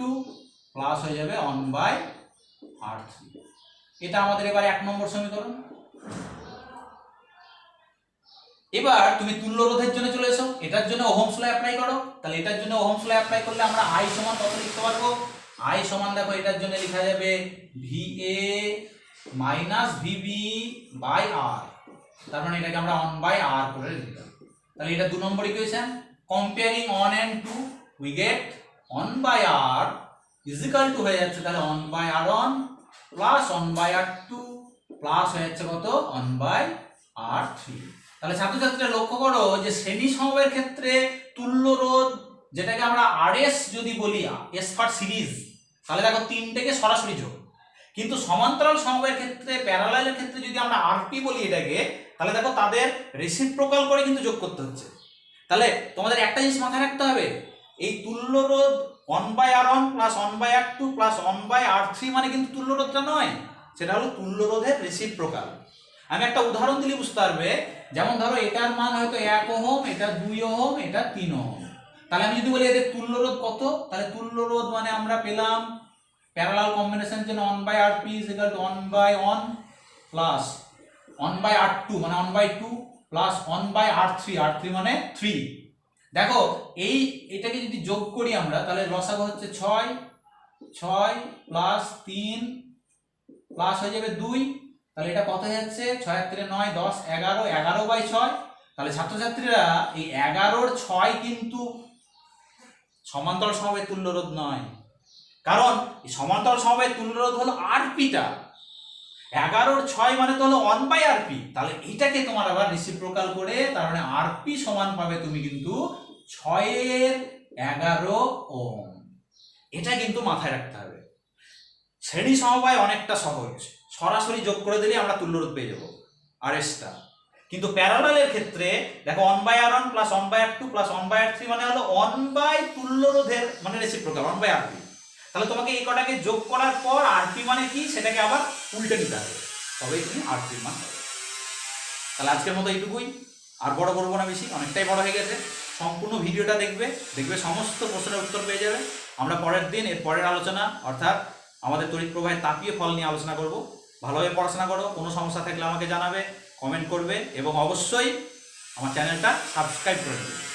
Speaker 1: প্লাস হয়ে যাবে 1/R3। এটা আমাদের এবার 1 নম্বর সমীকরণ। এবার তুমি তুল্য রোধের জন্য চলে এসো, এটার জন্য ওহমস ল অ্যাপ্লাই করো। তাহলে এটার জন্য ওহমস ল অ্যাপ্লাই করলে আমরা I সমান কত লিখতে পারবো? I সমান দেখো এটার জন্য লেখা যাবে VA minus VB by R, তার মানে এটাকে আমরা 1/R করে লিখলাম। তাহলে এটা 2 নম্বর equation. Comparing 1 and 2 we get 1/R is equal to হয়ে যাচ্ছে তাহলে 1/R1 প্লাস 1/R2 প্লাস হয়ে যাচ্ছে কত 1/R3। তাহলে ছাত্রছাত্রীরা লক্ষ্য করো যে শ্রেণী সমবায়ের ক্ষেত্রে তুল্য রোধ যেটাকে আমরা RS যদি বলি, S ফর সিরিজ, তাহলে দেখো তিনটেকে সরাসরি যোগ, কিন্তু সমান্তরাল সমবায়ের ক্ষেত্রে প্যারালালের ক্ষেত্রে যদি আমরা RP বলি এটাকে, তাহলে দেখো তাদের রেসিপ্রোকাল করে কিন্তু যোগ করতে হচ্ছে। তাহলে তোমাদের একটা জিনিস মাথায় রাখতে হবে, এই তুল্য রোধ 1/R1 plus 1/R2 plus 1/R3 মানে কিন্তু তুল্য রোধটা নয়, সেটা হলো তুল্য রোধের রেসিপ্রোকাল। আমি একটা উদাহরণ দিলে বুঝতে পারবে, যেমন ধরো এটার মান হয়তো 1 ওহম, এটা 2 ওহম, এটা 3 ওহম। তাহলে আমি যদি বলি এদের তুল্য রোধ কত, তাহলে তুল্য রোধ মানে আমরা পেলাম প্যারালাল কম্বিনেশনের জন্য 1/RP is equal to 1/1 plus 1/R2 মানে 1/2 প্লাস 1/R3, R3 মানে 3। দেখো এটাকে যদি যোগ করি আমরা, তাহলে লসাগু হচ্ছে 6 প্লাস 3 প্লাস হয়ে যাবে 2, তাহলে এটা কত হয়ে যাচ্ছে 6 আর 3 9 10 11, 11/6। তাহলে ছাত্রছাত্রীরা এই 11-র 6 কিন্তু সমান্তরাল সমবায়ের তুল্য রোধ নয়, কারণ এই সমান্তরাল সমবায়ের তুল্য রোধ হলো RPটা, 11-র 6 মানে তো হলো 1/RP। তাহলে এটাকে তোমার আবার রেসিপ্রোকাল করে, তার মানে RP সমান পাবে তুমি কিন্তু 6/11 ওহম। এটা কিন্তু মাথায় রাখতে হবে। শ্রেণী সমবায় অনেকটা সহজ, সরাসরি যোগ করে দিলে আমরা তুল্য রোধ পেয়ে যাবো RSটা, কিন্তু প্যারালালের ক্ষেত্রে দেখো 1/R1 plus 1/R2 plus 1/R3 মানে হলো 1/ তুল্য রোধের মানে রেসিপ্রোকাল 1/RP। তাহলে তোমাকে এই কটাকে যোগ করার পর RP মানে কি সেটাকে আবার উল্টে নিতে হবে, তবেই তুমি RP মান পাবে। তাহলে আজকের মতো এইটুকুই, আর বড় করবো না বেশি, অনেকটাই বড় হয়ে গেছে। সম্পূর্ণ ভিডিওটা দেখবে সমস্ত প্রশ্নের উত্তর পেয়ে যাবে। আমরা পরের দিন এর পরের আলোচনা অর্থাৎ আমাদের তড়িৎ প্রবাহের তাপীয় ফল নিয়ে আলোচনা করব। ভালোভাবে পড়াশোনা করো, কোনো সমস্যা থাকলে আমাকে জানাবে, কমেন্ট করবে এবং অবশ্যই আমার চ্যানেলটা সাবস্ক্রাইব করে দেবে।